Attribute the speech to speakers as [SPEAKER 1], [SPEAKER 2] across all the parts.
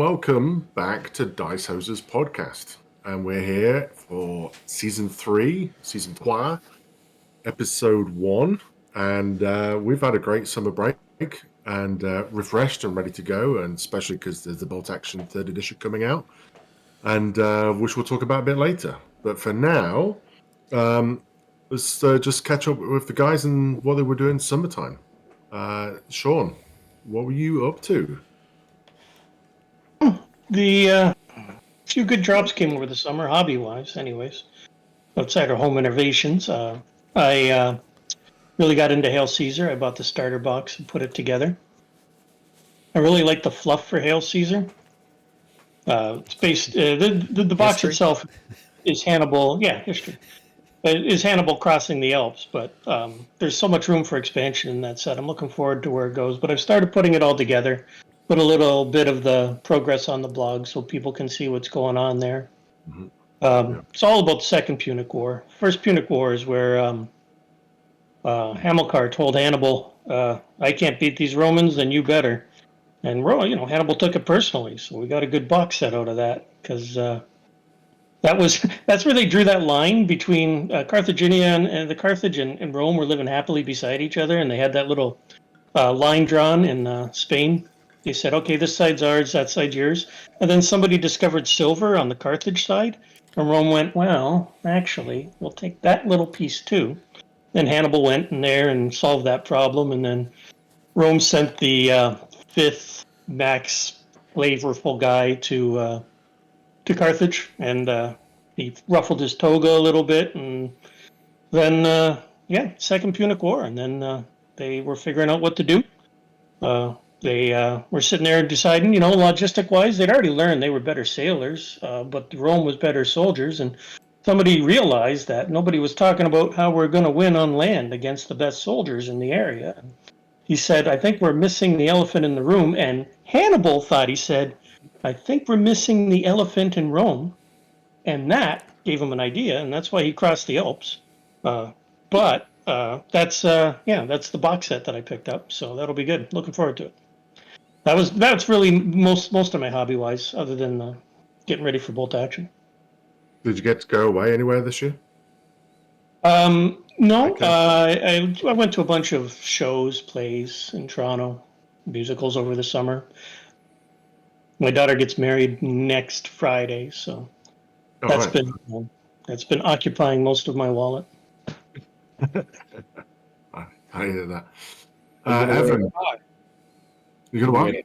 [SPEAKER 1] welcome back to Dice Hosers podcast. And we're here for season 3, season 3, episode 1. And we've had a great summer break and refreshed and ready to go, and especially because there's the Bolt Action 3rd edition coming out, and which we'll talk about a bit later. But for now, let's just catch up with the guys and what they were doing summertime. Sean, what were you up to?
[SPEAKER 2] The few good drops came over the summer, hobby-wise, anyways. Outside of home innovations, I really got into Hail Caesar. I bought the starter box and put it together. I really like the fluff for Hail Caesar. It's based the box
[SPEAKER 3] History?
[SPEAKER 2] itself is Hannibal. Yeah, history. It is Hannibal crossing the Alps, but there's so much room for expansion in that set. I'm looking forward to where it goes. But I've started putting it all together. Put a little bit of the progress on the blog so people can see what's going on there.
[SPEAKER 1] Mm-hmm.
[SPEAKER 2] It's all about the Second Punic War. First Punic War is where Hamilcar told Hannibal, "I can't beat these Romans, then you better." And Hannibal took it personally, so we got a good box set out of that because that's where they drew that line between Carthaginian and the Carthage and Rome were living happily beside each other, and they had that little line drawn in Spain. They said, okay, this side's ours, that side's yours. And then somebody discovered silver on the Carthage side. And Rome went, well, actually, we'll take that little piece too. Then Hannibal went in there and solved that problem. And then Rome sent the fifth max flavorful guy to Carthage. And he ruffled his toga a little bit. And then, Second Punic War. And then they were figuring out what to do. They were sitting there deciding, logistic-wise, they'd already learned they were better sailors, but Rome was better soldiers. And somebody realized that nobody was talking about how we're going to win on land against the best soldiers in the area. He said, I think we're missing the elephant in the room. And Hannibal thought, he said, I think we're missing the elephant in Rome. And that gave him an idea, and that's why he crossed the Alps. But that's the box set that I picked up, so that'll be good. Looking forward to it. That's really most of my hobby wise, other than getting ready for Bolt Action.
[SPEAKER 1] Did you get to go away anywhere this year?
[SPEAKER 2] No,
[SPEAKER 1] Okay.
[SPEAKER 2] I went to a bunch of shows, plays in Toronto, musicals over the summer. My daughter gets married next Friday, so that's been occupying most of my wallet.
[SPEAKER 1] I hear that. Evan, you gonna what?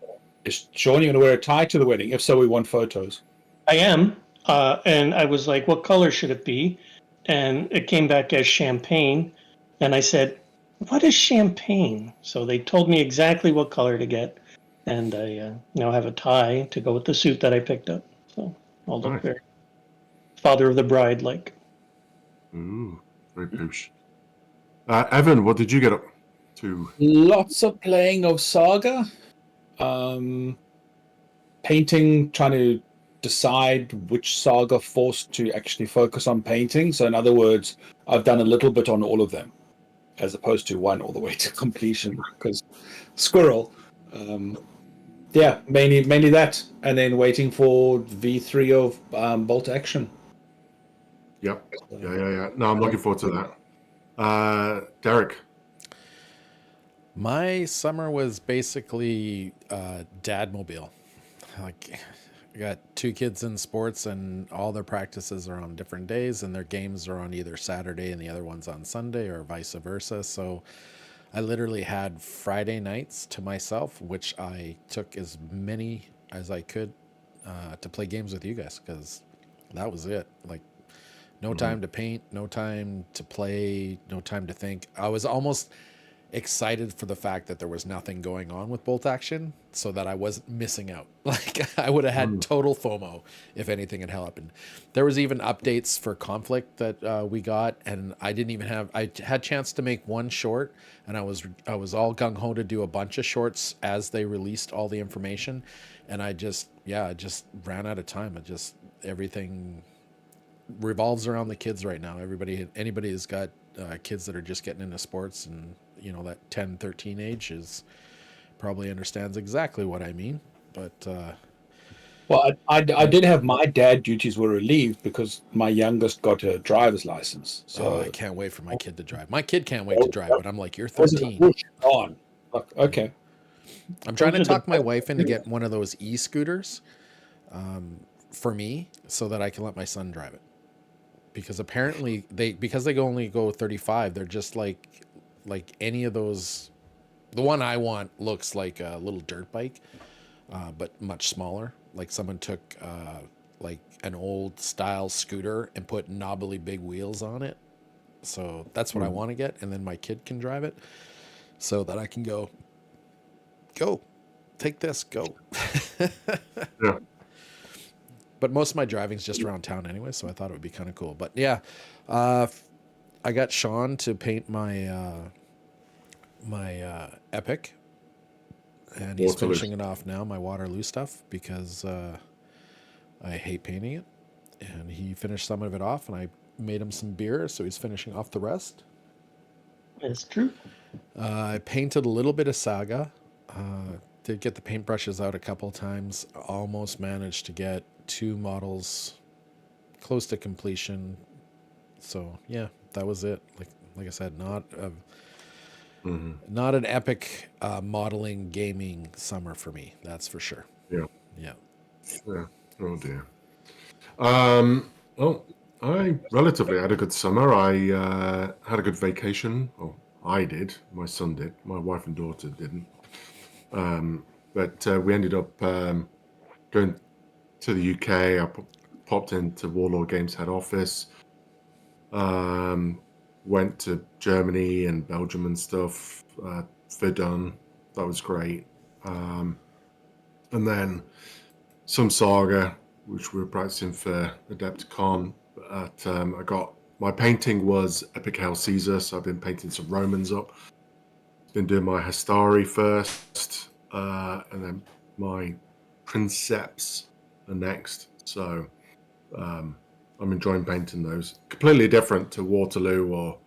[SPEAKER 3] Is Sean, you going to wear a tie to the wedding? If so, we want photos.
[SPEAKER 2] I am, and I was like, what color should it be? And it came back as champagne. And I said, what is champagne? So they told me exactly what color to get. And I now have a tie to go with the suit that I picked up. So I'll look very father of the bride like.
[SPEAKER 1] Ooh, very poosh. Evan, what did you get up to?
[SPEAKER 3] Lots of playing of Saga. Painting, trying to decide which Saga force to actually focus on painting. So in other words, I've done a little bit on all of them, as opposed to one all the way to completion, because squirrel. Mainly that, and then waiting for V3 of Bolt Action.
[SPEAKER 1] Yep. Yeah. No, I'm looking forward to that. Derek.
[SPEAKER 4] My summer was basically dadmobile. Like, I got 2 kids in sports, and all their practices are on different days, and their games are on either Saturday and the other one's on Sunday, or vice versa. So I literally had Friday nights to myself, which I took as many as I could to play games with you guys, because that was it. Like, no time to paint, no time to play, no time to think. I was almost excited for the fact that there was nothing going on with Bolt Action, so that I wasn't missing out. Like, I would have had total FOMO if anything had happened. There was even updates for Conflict that we got, and I had chance to make one short, and I was all gung-ho to do a bunch of shorts as they released all the information, and I just ran out of time. Everything revolves around the kids right now. Anybody who's got kids that are just getting into sports, and that 10, 13 age probably understands exactly what I mean. But
[SPEAKER 3] Well, I did have my dad duties were relieved because my youngest got a driver's license.
[SPEAKER 4] Oh, I
[SPEAKER 3] So
[SPEAKER 4] can't wait for my kid to drive. My kid can't wait to drive, but I'm like, you're
[SPEAKER 3] I was in the
[SPEAKER 4] 13.
[SPEAKER 3] bush on. Like, okay.
[SPEAKER 4] I'm trying
[SPEAKER 2] Those
[SPEAKER 4] to
[SPEAKER 2] are the
[SPEAKER 4] talk my
[SPEAKER 2] best
[SPEAKER 4] wife into
[SPEAKER 2] things.
[SPEAKER 4] getting one of those e-scooters for me so that I can let my son drive it. Because apparently because they only go 35, they're just like any of those. The one I want looks like a little dirt bike, but much smaller. Like someone took like an old style scooter and put knobbly big wheels on it. So that's what I want to get, and then my kid can drive it, so that I can go, take this, go.
[SPEAKER 1] Yeah.
[SPEAKER 4] But most of my driving's just around town anyway, so I thought it would be kind of cool. But yeah, I got Sean to paint my Epic, and he's
[SPEAKER 1] Waterloo.
[SPEAKER 4] finishing it off now, my Waterloo stuff, because I hate painting it. And he finished some of it off, and I made him some beer, so he's finishing off the rest.
[SPEAKER 2] It's true.
[SPEAKER 4] I painted a little bit of Saga. Did get the paintbrushes out a couple times. Almost managed to get 2 models close to completion. So yeah, that was it. Like I said, not an epic modeling gaming summer for me. That's for sure.
[SPEAKER 1] Yeah.
[SPEAKER 4] Yeah.
[SPEAKER 1] Yeah. Oh dear. Well, I relatively had a good summer. I had a good vacation. Well, I did. My son did. My wife and daughter didn't. But we ended up going to the UK. I popped into Warlord Games head office. Went to Germany and Belgium and stuff. Verdun. That was great. And then some Saga, which we were practicing for Adepticon. But I got my painting was Epic Hail Caesar, so I've been painting some Romans up. Been doing my Hastari first, and then my Princeps are next. So I'm enjoying painting those. Completely different to Waterloo or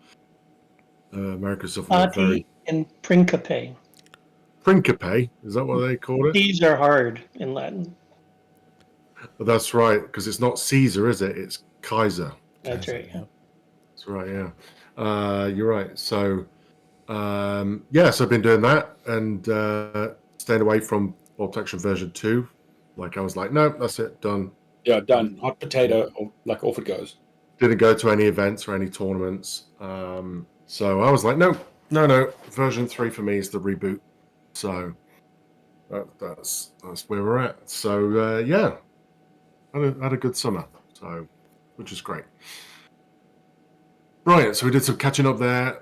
[SPEAKER 1] America's of War. Very
[SPEAKER 2] Ati and Principe.
[SPEAKER 1] Principe, is that what they call it?
[SPEAKER 2] These are hard in Latin.
[SPEAKER 1] But that's right, because it's not Caesar, is it? It's Kaiser.
[SPEAKER 2] That's
[SPEAKER 4] Kaiser,
[SPEAKER 2] right.
[SPEAKER 4] yeah.
[SPEAKER 1] That's right, yeah. You're right. So, yeah, so I've been doing that and staying away from Bolt Action version 2. Like, I was like, no, that's it, done.
[SPEAKER 3] Yeah, done. Hot potato, like off it goes.
[SPEAKER 1] Didn't go to any events or any tournaments. So I was like, no, version 3 for me is the reboot. So that's where we're at. So, yeah, had a good summer, so which is great. Right, so we did some catching up there.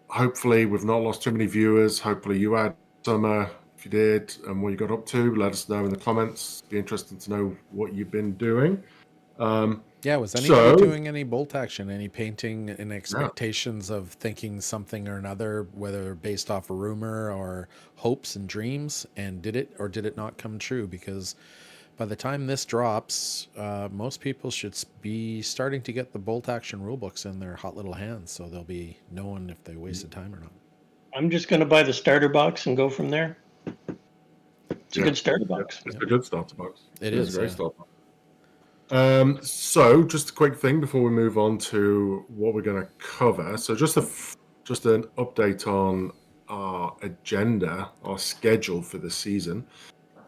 [SPEAKER 1] Hopefully, we've not lost too many viewers. Hopefully, you had summer. If you did, and what you got up to, let us know in the comments. Be interesting to know what you've been doing.
[SPEAKER 4] Yeah, was anybody
[SPEAKER 1] So-
[SPEAKER 4] doing any bolt action, any painting in expectations of thinking something or another, whether based off a rumor or hopes and dreams, and did it or did it not come true? Because by the time this drops, most people should be starting to get the bolt action rulebooks in their hot little hands, so they'll be knowing if they wasted time or not.
[SPEAKER 2] I'm just going to buy the starter box and go from there. It's a
[SPEAKER 1] Yeah.
[SPEAKER 2] good starter box.
[SPEAKER 1] It's a good starter box.
[SPEAKER 4] It
[SPEAKER 1] It's
[SPEAKER 4] is,
[SPEAKER 1] a great
[SPEAKER 4] yeah.
[SPEAKER 1] starter box. So just a quick thing before we move on to what we're going to cover. So just an update on our agenda, our schedule for the season.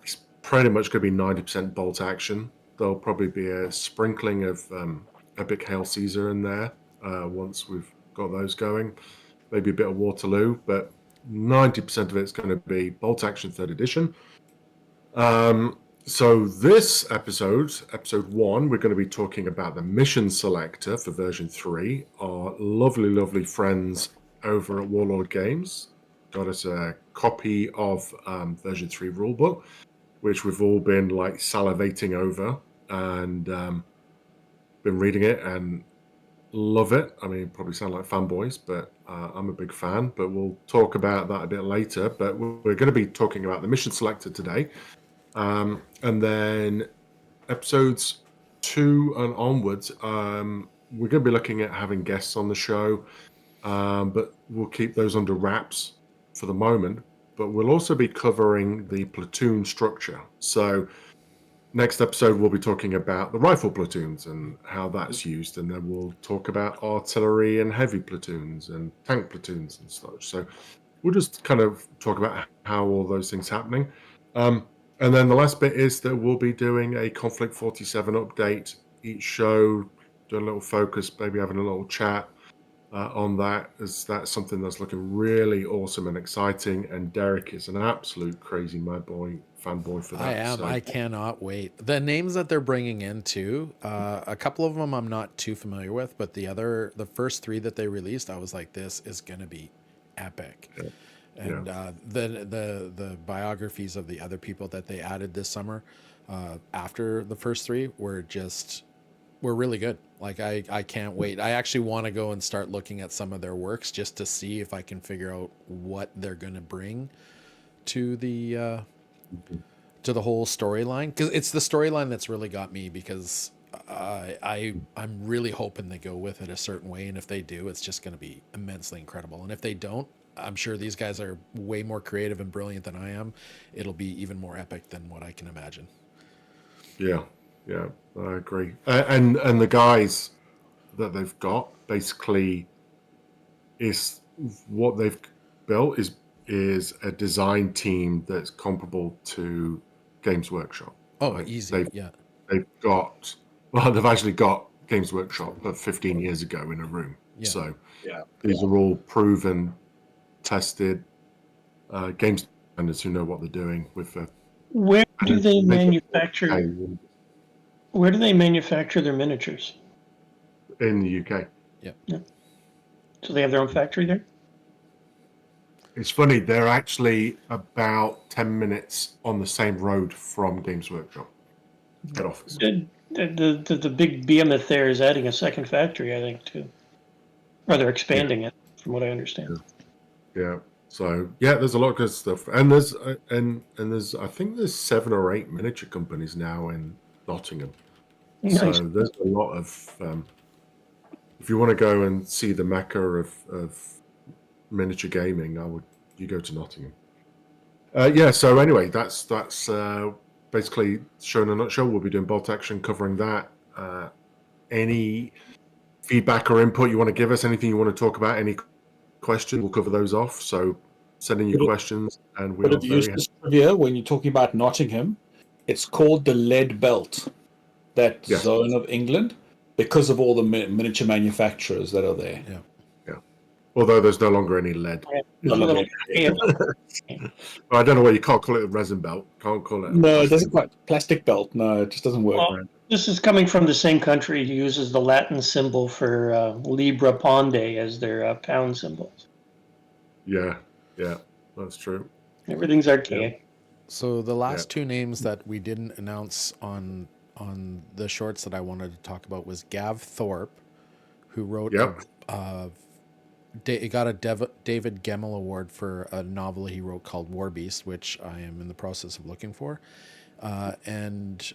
[SPEAKER 1] It's pretty much going to be 90% bolt action. There'll probably be a sprinkling of Epic Hail Caesar in there once we've got those going. Maybe a bit of Waterloo, but 90% of it's going to be bolt action 3rd edition. So this episode 1, we're going to be talking about the mission selector for version 3. Our lovely friends over at Warlord Games got us a copy of version 3 rulebook, which we've all been like salivating over and been reading it and love it. I mean, probably sound like fanboys, but I'm a big fan. But we'll talk about that a bit later. But we're going to be talking about the mission selector today. And then episodes 2 and onwards, we're going to be looking at having guests on the show, but we'll keep those under wraps for the moment. But we'll also be covering the platoon structure. So next episode, we'll be talking about the rifle platoons and how that's used, and then we'll talk about artillery and heavy platoons and tank platoons and such. So we'll just kind of talk about how all those things happening. And then the last bit is that we'll be doing a Conflict 47 update each show, do a little focus, maybe having a little chat on that, as that's something that's looking really awesome and exciting. And Derek is an absolute crazy mad boy, fanboy for that.
[SPEAKER 4] I am.
[SPEAKER 1] So,
[SPEAKER 4] I cannot wait. The names that they're bringing in too, a couple of them I'm not too familiar with, but the first three that they released, I was like, this is going to be epic.
[SPEAKER 1] Yeah.
[SPEAKER 4] And the biographies of the other people that they added this summer after the first three were really good. Like I can't wait. I actually want to go and start looking at some of their works just to see if I can figure out what they're going to bring to the whole storyline, because it's the storyline that's really got me, because I'm really hoping they go with it a certain way, and if they do, it's just going to be immensely incredible. And if they don't, I'm sure these guys are way more creative and brilliant than I am. It'll be even more epic than what I can imagine.
[SPEAKER 1] yeah, I agree. And the guys that they've got, basically, is what they've built is a design team that's comparable to Games Workshop.
[SPEAKER 4] Oh,
[SPEAKER 1] Like,
[SPEAKER 4] easy. Yeah.
[SPEAKER 1] they've actually got Games Workshop 15 years ago in a room.
[SPEAKER 4] Yeah.
[SPEAKER 1] So these are all proven, tested games designers who know what they're doing with the.
[SPEAKER 2] Where do they
[SPEAKER 1] make it
[SPEAKER 2] manufacture?
[SPEAKER 1] okay
[SPEAKER 2] Where do they manufacture their miniatures?
[SPEAKER 1] in the UK.
[SPEAKER 2] So they have their own factory there.
[SPEAKER 1] It's funny, they're actually about 10 minutes on the same road from Games Workshop head office.
[SPEAKER 2] The big behemoth there is adding a second factory, I think, too. Or they're expanding it, from what I understand.
[SPEAKER 1] Yeah. So there's a lot of good stuff, and there's I think there's 7 or 8 miniature companies now in Nottingham.
[SPEAKER 2] Nice.
[SPEAKER 1] So there's a lot of. If you want to go and see the mecca of miniature gaming, you go to Nottingham. So anyway, that's basically show in a nutshell. We'll be doing Bolt Action, covering that. Any feedback or input you want to give us, anything you want to talk about, any questions, we'll cover those off. So send in your questions, and we'll.
[SPEAKER 3] But to use this trivia, when you're talking about Nottingham, it's called the Lead Belt, that zone of England, because of all the miniature manufacturers that are there.
[SPEAKER 4] Yeah.
[SPEAKER 1] Although there's no longer any lead. I don't know why you can't call it a resin belt. Can't call it.
[SPEAKER 3] No, it doesn't quite. Plastic belt. No, it just doesn't work.
[SPEAKER 2] Well, this is coming from the same country who uses the Latin symbol for Libra Ponde as their pound symbols.
[SPEAKER 1] Yeah, that's true.
[SPEAKER 2] Everything's archaic.
[SPEAKER 4] So the last two names that we didn't announce on the shorts that I wanted to talk about was Gav Thorpe, who wrote he got a David Gemmell Award for a novel he wrote called War Beast, which I am in the process of looking for. And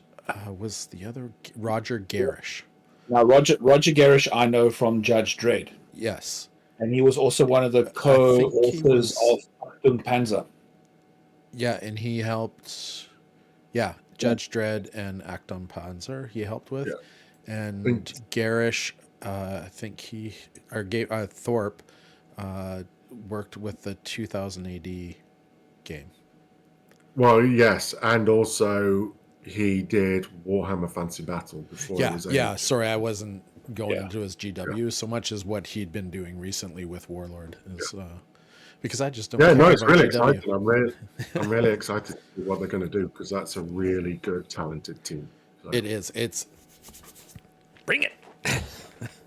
[SPEAKER 4] was the other Roger Garish.
[SPEAKER 3] Now, Roger Garish I know from Judge Dredd.
[SPEAKER 4] Yes.
[SPEAKER 3] And he was also one of the co-authors of Achtung Panzer.
[SPEAKER 4] Yeah, and he helped... Yeah, Judge Dredd and Achtung Panzer he helped with. Yeah. And Garish, I think Thorpe worked with the 2000 AD game.
[SPEAKER 1] Well, yes, and also he did Warhammer Fantasy Battle before.
[SPEAKER 4] Sorry, I wasn't going into his GW so much as what he'd been doing recently with Warlord. Because I just don't.
[SPEAKER 1] Yeah, no, it's really exciting. I'm really excited to see what they're going to do, because that's a really good, talented team. So.
[SPEAKER 4] It is. It's bring it.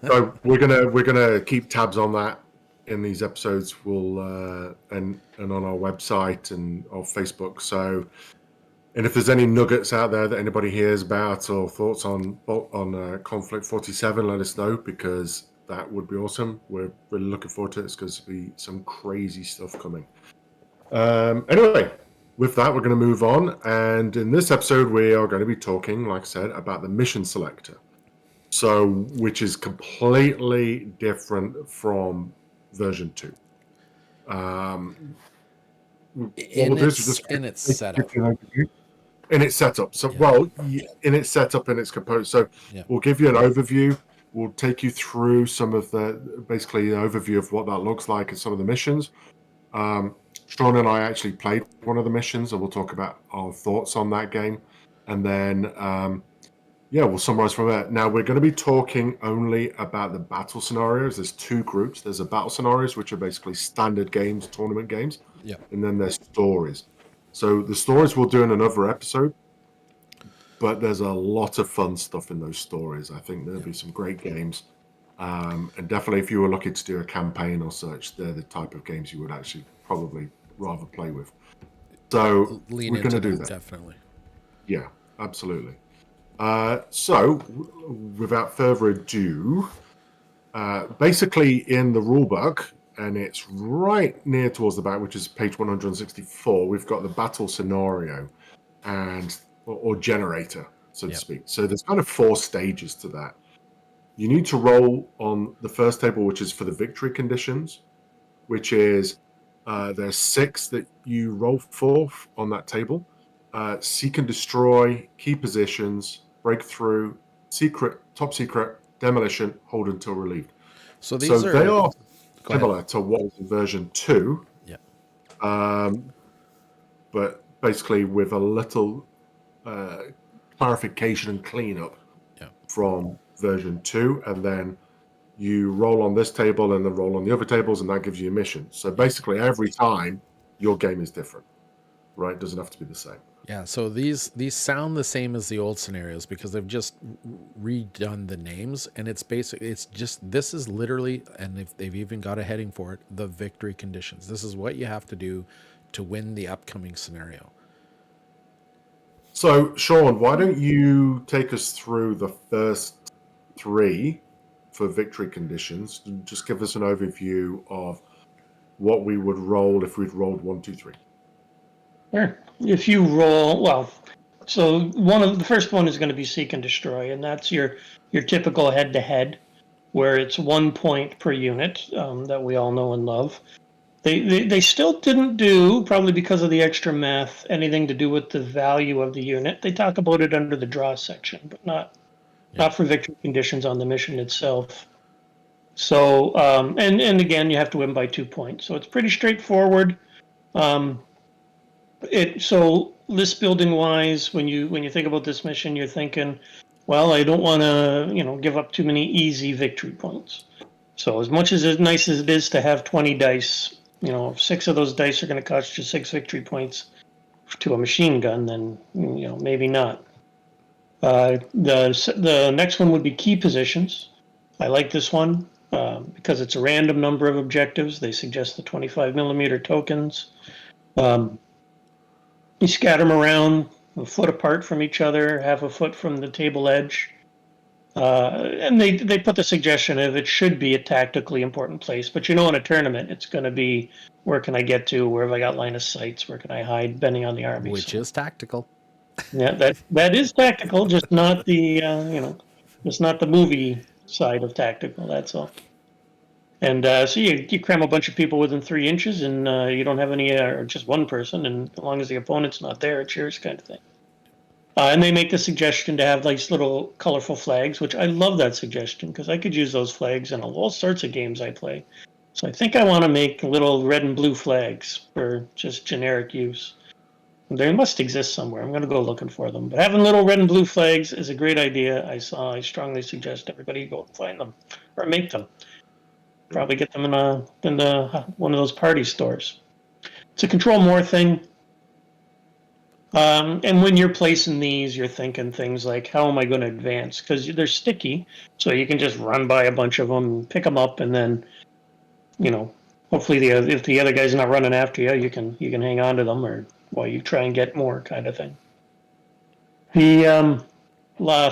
[SPEAKER 1] So we're gonna keep tabs on that in these episodes. We'll and on our website and our Facebook. So, and if there's any nuggets out there that anybody hears about or thoughts on Conflict 47, let us know, because that would be awesome. We're really looking forward to it. It's going to be some crazy stuff coming. Anyway, with that, we're going to move on. And in this episode, we are going to be talking, like I said, about the mission selector. So, which is completely different from version 2.
[SPEAKER 4] In its setup.
[SPEAKER 1] in its setup. So,
[SPEAKER 4] Yeah.
[SPEAKER 1] well, in its setup, in its components. So,
[SPEAKER 4] Yeah.
[SPEAKER 1] we'll give you an overview. We'll take you through some of basically an overview of what that looks like and some of the missions. Sean and I actually played one of the missions, and we'll talk about our thoughts on that game. And then, we'll summarize from there. Now, we're going to be talking only about the battle scenarios. There's two groups. There's a battle scenarios, which are basically standard games, tournament games.
[SPEAKER 4] Yeah.
[SPEAKER 1] And then there's stories. So the stories we'll do in another episode, but there's a lot of fun stuff in those stories. I think there'll be some great games. And definitely if you were looking to do a campaign or such, they're the type of games you would actually probably rather play with. So
[SPEAKER 4] Lean
[SPEAKER 1] we're going
[SPEAKER 4] into
[SPEAKER 1] to do
[SPEAKER 4] that,
[SPEAKER 1] that.
[SPEAKER 4] definitely.
[SPEAKER 1] Yeah, absolutely. So without further ado, basically in the rulebook, and it's right near towards the back, which is page 164, we've got the battle scenario and or generator, so to
[SPEAKER 4] Yep.
[SPEAKER 1] speak. So there's kind of 4 stages to that. You need to roll on the first table, which is for the victory conditions, which is there's 6 that you roll for on that table. Seek and destroy, key positions, breakthrough, secret, top secret, demolition, hold until relieved.
[SPEAKER 4] So these
[SPEAKER 1] So
[SPEAKER 4] are
[SPEAKER 1] they are
[SPEAKER 4] Go ahead.
[SPEAKER 1] similar to what was in version 2.
[SPEAKER 4] Yeah.
[SPEAKER 1] But basically with a little clarification and cleanup from version 2, and then you roll on this table and then roll on the other tables, and that gives you a mission. So basically every time your game is different, right? It doesn't have to be the same.
[SPEAKER 4] Yeah, so these sound the same as the old scenarios because they've just redone the names, and it's just this is literally, and they've even got a heading for it, the victory conditions. This is what you have to do to win the upcoming scenario.
[SPEAKER 1] So Sean, why don't you take us through the first 3 for victory conditions? Just give us an overview of what we would roll if we'd rolled 1, 2, 3.
[SPEAKER 2] Sure. If you roll, so the first one is going to be seek and destroy, and that's your typical head-to-head, where it's 1 point per unit that we all know and love. They still didn't do, probably because of the extra math, anything to do with the value of the unit. They talk about it under the draw section, but not for victory conditions on the mission itself. So and again, you have to win by 2 points. So it's pretty straightforward. So list building wise, when you think about this mission, you're thinking, well, I don't want to give up too many easy victory points. So as much as nice as it is to have 20 dice, if 6 of those dice are going to cost you 6 victory points to a machine gun, then maybe not. The next one would be key positions. I like this one because it's a random number of objectives. They suggest the 25 millimeter tokens. You scatter them around a foot apart from each other, half a foot from the table edge. And they put the suggestion of it should be a tactically important place. But in a tournament, it's going to be where can I get to? Where have I got line of sights? Where can I hide? Depending on the army.
[SPEAKER 4] Which is tactical.
[SPEAKER 2] Yeah, that is tactical, just not the just not the movie side of tactical. That's all. And so you cram a bunch of people within 3 inches, and you don't have any, or just one person, and as long as the opponent's not there, it's yours, kind of thing. And they make the suggestion to have these little colorful flags, which I love that suggestion because I could use those flags in all sorts of games I play. So I think I want to make little red and blue flags for just generic use. They must exist somewhere. I'm going to go looking for them. But having little red and blue flags is a great idea. I strongly suggest everybody go find them or make them. Probably get them in one of those party stores. It's a control more thing. And when you're placing these, you're thinking things like, how am I going to advance? Because they're sticky, so you can just run by a bunch of them, pick them up, and then, hopefully if the other guy's not running after you, you can hang on to them, or while you try and get more, kind of thing. The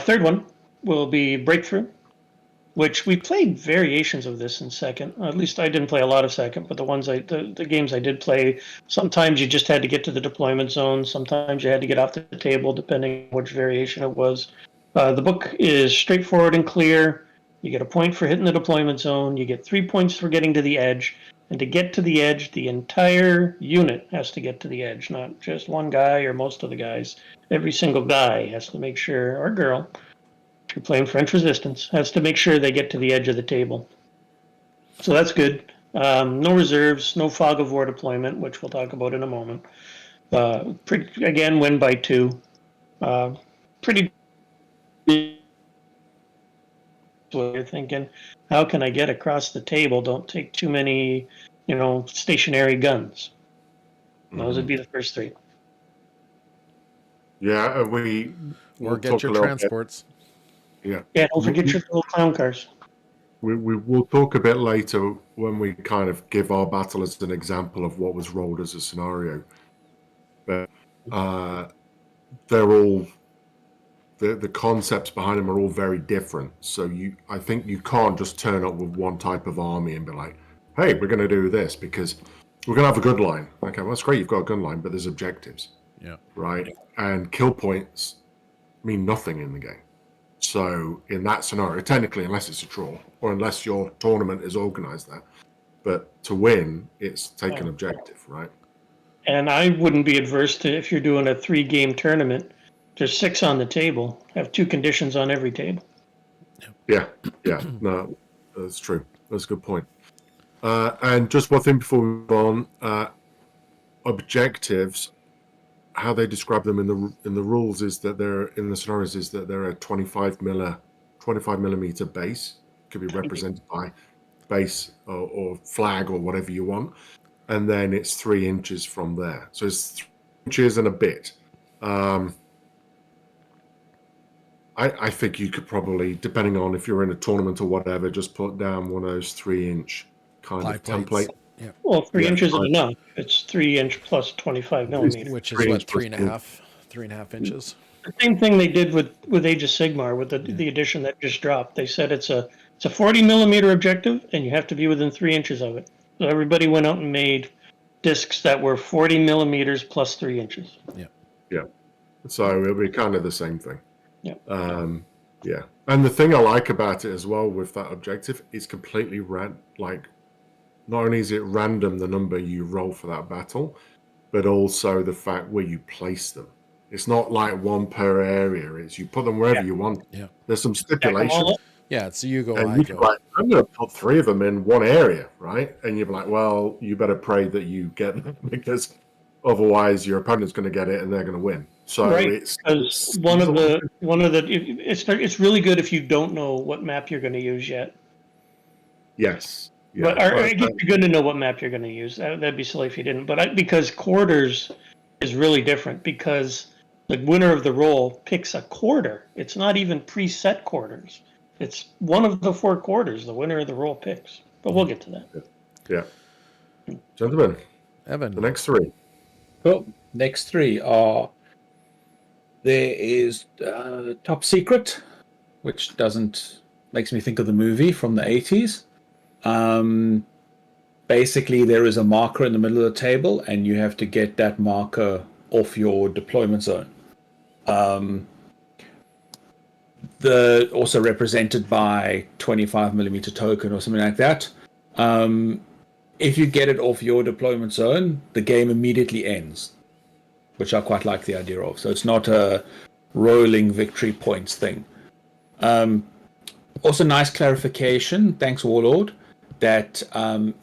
[SPEAKER 2] third one will be breakthrough, which we played variations of this in second. At least I didn't play a lot of second, but the games I did play, sometimes you just had to get to the deployment zone. Sometimes you had to get off the table, depending on which variation it was. The book is straightforward and clear. You get a point for hitting the deployment zone. You get 3 points for getting to the edge. And to get to the edge, the entire unit has to get to the edge, not just one guy or most of the guys. Every single guy has to make sure, or girl, if you're playing French Resistance, has to make sure they get to the edge of the table. So that's good. No reserves, no fog of war deployment, which we'll talk about in a moment. Again, win by 2. Pretty. So you're thinking, how can I get across the table? Don't take too many, stationary guns. Those would be the first 3.
[SPEAKER 1] Yeah,
[SPEAKER 4] Or
[SPEAKER 1] we'll
[SPEAKER 4] get
[SPEAKER 1] talk
[SPEAKER 4] your
[SPEAKER 1] a little bit.
[SPEAKER 4] transports.
[SPEAKER 1] Yeah,
[SPEAKER 2] Yeah, don't forget your little clown cars.
[SPEAKER 1] we'll talk a bit later when we kind of give our battle as an example of what was rolled as a scenario. But they're all the concepts behind them are all very different. So I think you can't just turn up with one type of army and be like, "Hey, we're going to do this because we're going to have a gun line." Okay, well, that's great. You've got a gun line, but there's objectives,
[SPEAKER 4] Yeah.
[SPEAKER 1] right? And kill points mean nothing in the game. So in that scenario, technically, unless it's a draw or unless your tournament is organized that, but to win, it's take an objective, right?
[SPEAKER 2] And I wouldn't be adverse to, if you're doing a 3-game tournament, there's 6 on the table, have 2 conditions on every table.
[SPEAKER 1] Yeah, no, that's true. That's a good point. And just one thing before we move on, objectives, how they describe them in the rules is that they're in the scenarios is that they're a 25 millimeter base, could be represented by base or flag or whatever you want, and then it's 3 inches from there. So it's 3 inches and a bit. I think you could probably, depending on if you're in a tournament or whatever, just put down one of those 3-inch kind
[SPEAKER 4] Ply
[SPEAKER 1] of
[SPEAKER 4] plates.
[SPEAKER 1] template.
[SPEAKER 4] Yeah.
[SPEAKER 2] Well, 3
[SPEAKER 1] Yeah,
[SPEAKER 2] inches is
[SPEAKER 1] fine.
[SPEAKER 2] enough. It's 3 inch plus 25 millimeters.
[SPEAKER 4] Which is
[SPEAKER 1] 3
[SPEAKER 4] what,
[SPEAKER 1] inch plus
[SPEAKER 4] 3.5 inches.
[SPEAKER 2] The same thing they did with Age of Sigmar with the edition that just dropped. They said it's a 40 millimeter objective, and you have to be within 3 inches of it. So everybody went out and made discs that were 40 millimeters plus 3 inches.
[SPEAKER 1] Yeah. So it'll be kind of the same thing.
[SPEAKER 2] Yeah.
[SPEAKER 1] Yeah. And the thing I like about it as well with that objective is completely like not only is it random the number you roll for that battle, but also the fact where you place them. It's not like one per area. It's you put them wherever you want.
[SPEAKER 4] Yeah.
[SPEAKER 1] There's some
[SPEAKER 2] Stack 'em all
[SPEAKER 1] stipulations.
[SPEAKER 2] up.
[SPEAKER 4] Yeah, it's you go,
[SPEAKER 1] And
[SPEAKER 4] I
[SPEAKER 1] you can
[SPEAKER 4] go.
[SPEAKER 1] be like, I'm going to put 3 of them in one area, right? And you're like, well, you better pray that you get them because otherwise your opponent's going to get it and they're going to win. So
[SPEAKER 2] Right,
[SPEAKER 1] it's
[SPEAKER 2] because it's really good if you don't know what map you're going to use yet.
[SPEAKER 1] yes. Yeah.
[SPEAKER 2] But I guess you're going to know what map you're going to use. That'd be silly if you didn't. But because quarters is really different because the winner of the roll picks a quarter. It's not even preset quarters. It's one of the 4 quarters the winner of the roll picks. But we'll get to that.
[SPEAKER 1] Yeah. Gentlemen,
[SPEAKER 4] Evan.
[SPEAKER 1] the next 3.
[SPEAKER 3] Cool. Next 3 are there is Top Secret, which makes me think of the movie from the 80s. Basically, there is a marker in the middle of the table, and you have to get that marker off your deployment zone. Also represented by 25 millimeter token or something like that. If you get it off your deployment zone, the game immediately ends, which I quite like the idea of. So it's not a rolling victory points thing. Also, nice clarification, thanks Warlord, that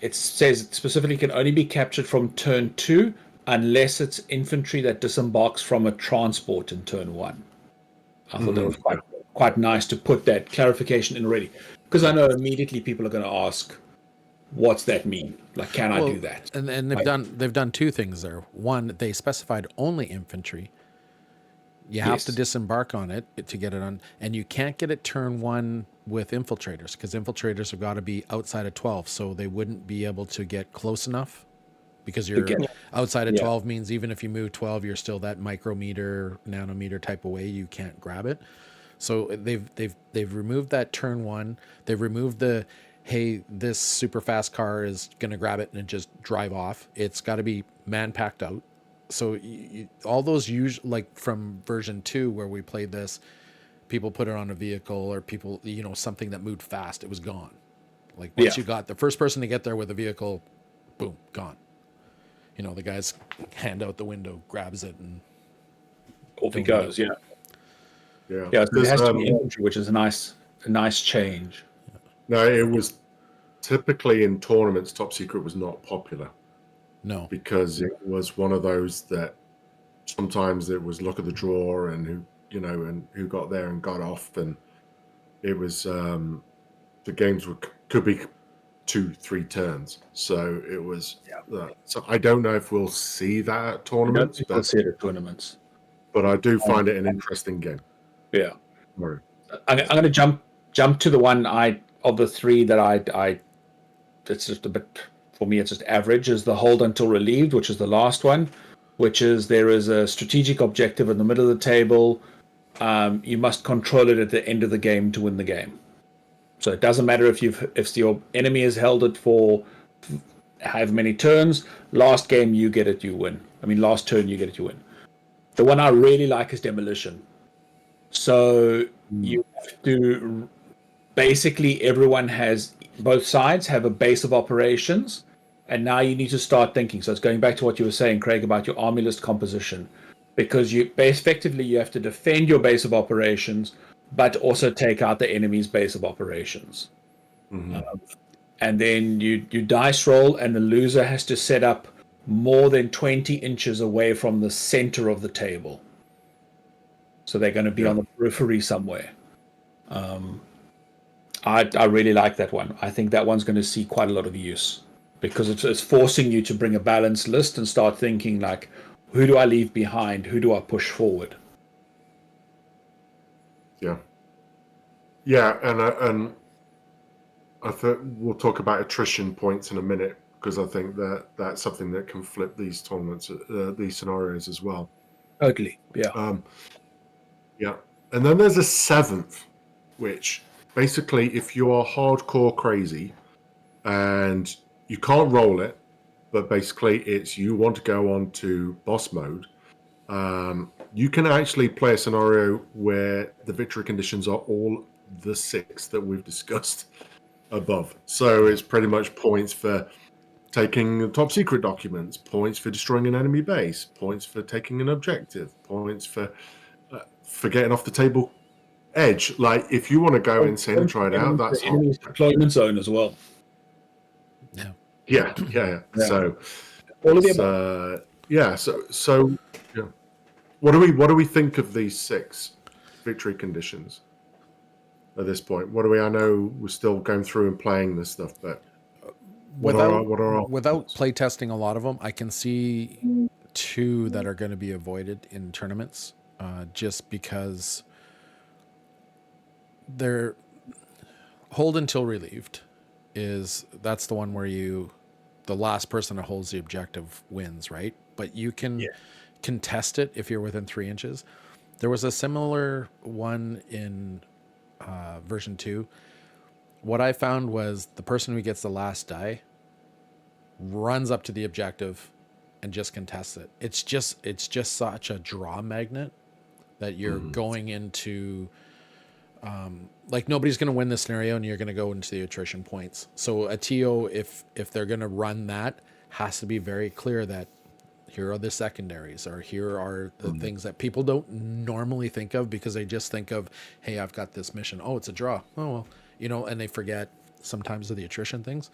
[SPEAKER 3] it says it specifically can only be captured from turn 2 unless it's infantry that disembarks from a transport in turn 1. I thought that was quite nice to put that clarification in already, because I know immediately people are going to ask, what's that mean? Like, can I do that?
[SPEAKER 4] And they've done 2 things there. One, they specified only infantry. You have to disembark on it to get it on, and you can't get it turn 1 with infiltrators because infiltrators have got to be outside of 12, so they wouldn't be able to get close enough. Because you're outside of 12 means even if you move 12, you're still that micrometer, nanometer type away. You can't grab it. So they've removed that turn 1. They've removed the, hey, this super fast car is going to grab it and just drive off. It's got to be man packed out. So all those like from version 2 where we played this, people put it on a vehicle or people, something that moved fast, it was gone. Like once you got the first person to get there with a vehicle boom, gone. You know, the guy's hand out the window, grabs it, and
[SPEAKER 3] Off he
[SPEAKER 4] Don't know.
[SPEAKER 3] goes. Yeah.
[SPEAKER 1] Yeah.
[SPEAKER 3] Yeah. So there
[SPEAKER 1] There's,
[SPEAKER 3] has to be infantry, which is a nice change.
[SPEAKER 1] no, it was typically in tournaments, Top Secret was not popular
[SPEAKER 4] no.
[SPEAKER 1] because it was one of those that sometimes it was look at the draw and who got there and got off, and it was the games could be 2-3 turns. So it was. So I don't know if we'll see that at
[SPEAKER 3] I don't
[SPEAKER 1] tournaments,
[SPEAKER 3] think we'll see it at tournaments.
[SPEAKER 1] but I do find it an interesting game.
[SPEAKER 3] Yeah.
[SPEAKER 1] Right.
[SPEAKER 3] I'm going to jump to the one of the three that I it's just a bit, for me it's just average, is the hold until relieved, which is the last one, which is there is a strategic objective in the middle of the table. You must control it at the end of the game to win the game. So it doesn't matter if your enemy has held it for however many turns. Last game you get it, you win. I mean, last turn you get it, you win. The one I really like is demolition. So you have to basically both sides have a base of operations, and now you need to start thinking. So it's going back to what you were saying, Craig, about your army list composition, because effectively you have to defend your base of operations, but also take out the enemy's base of operations. And then you dice roll, and the loser has to set up more than 20 inches away from the center of the table. So they're going to be on the periphery somewhere. I really like that one. I think that one's going to see quite a lot of use because it's forcing you to bring a balanced list and start thinking like, who do I leave behind? Who do I push forward?
[SPEAKER 1] Yeah. Yeah, and I think we'll talk about attrition points in a minute because I think that's something that can flip these tournaments, these scenarios as well.
[SPEAKER 3] Totally. Yeah.
[SPEAKER 1] Yeah. And then there's a seventh, which basically, if you are hardcore crazy and you can't roll it, but basically it's you want to go on to boss mode, you can actually play a scenario where the victory conditions are all the 6 that we've discussed above. So it's pretty much points for taking top secret documents, points for destroying an enemy base, points for taking an objective, points for getting off the table edge. Like if you want to go insane and try it out, that's
[SPEAKER 3] the enemy's deployment zone as well.
[SPEAKER 1] Yeah. So
[SPEAKER 3] all of the
[SPEAKER 1] So what do we think of these 6 victory conditions at this point? What do we? I know we're still going through and playing this stuff, but
[SPEAKER 4] without play testing a lot of them, I can see 2 that are going to be avoided in tournaments, just because they're hold until relieved. That's the one where the last person that holds the objective wins, right? But you can contest it if you're within 3 inches. There was a similar one in version 2. What I found was the person who gets the last die runs up to the objective and just contests it. It's just such a draw magnet that you're going into. Like nobody's going to win this scenario, and you're going to go into the attrition points. So a TO, if they're going to run that, has to be very clear that here are the secondaries, or here are the things that people don't normally think of because they just think of, hey, I've got this mission. Oh, it's a draw. Oh, well, and they forget sometimes of the attrition things.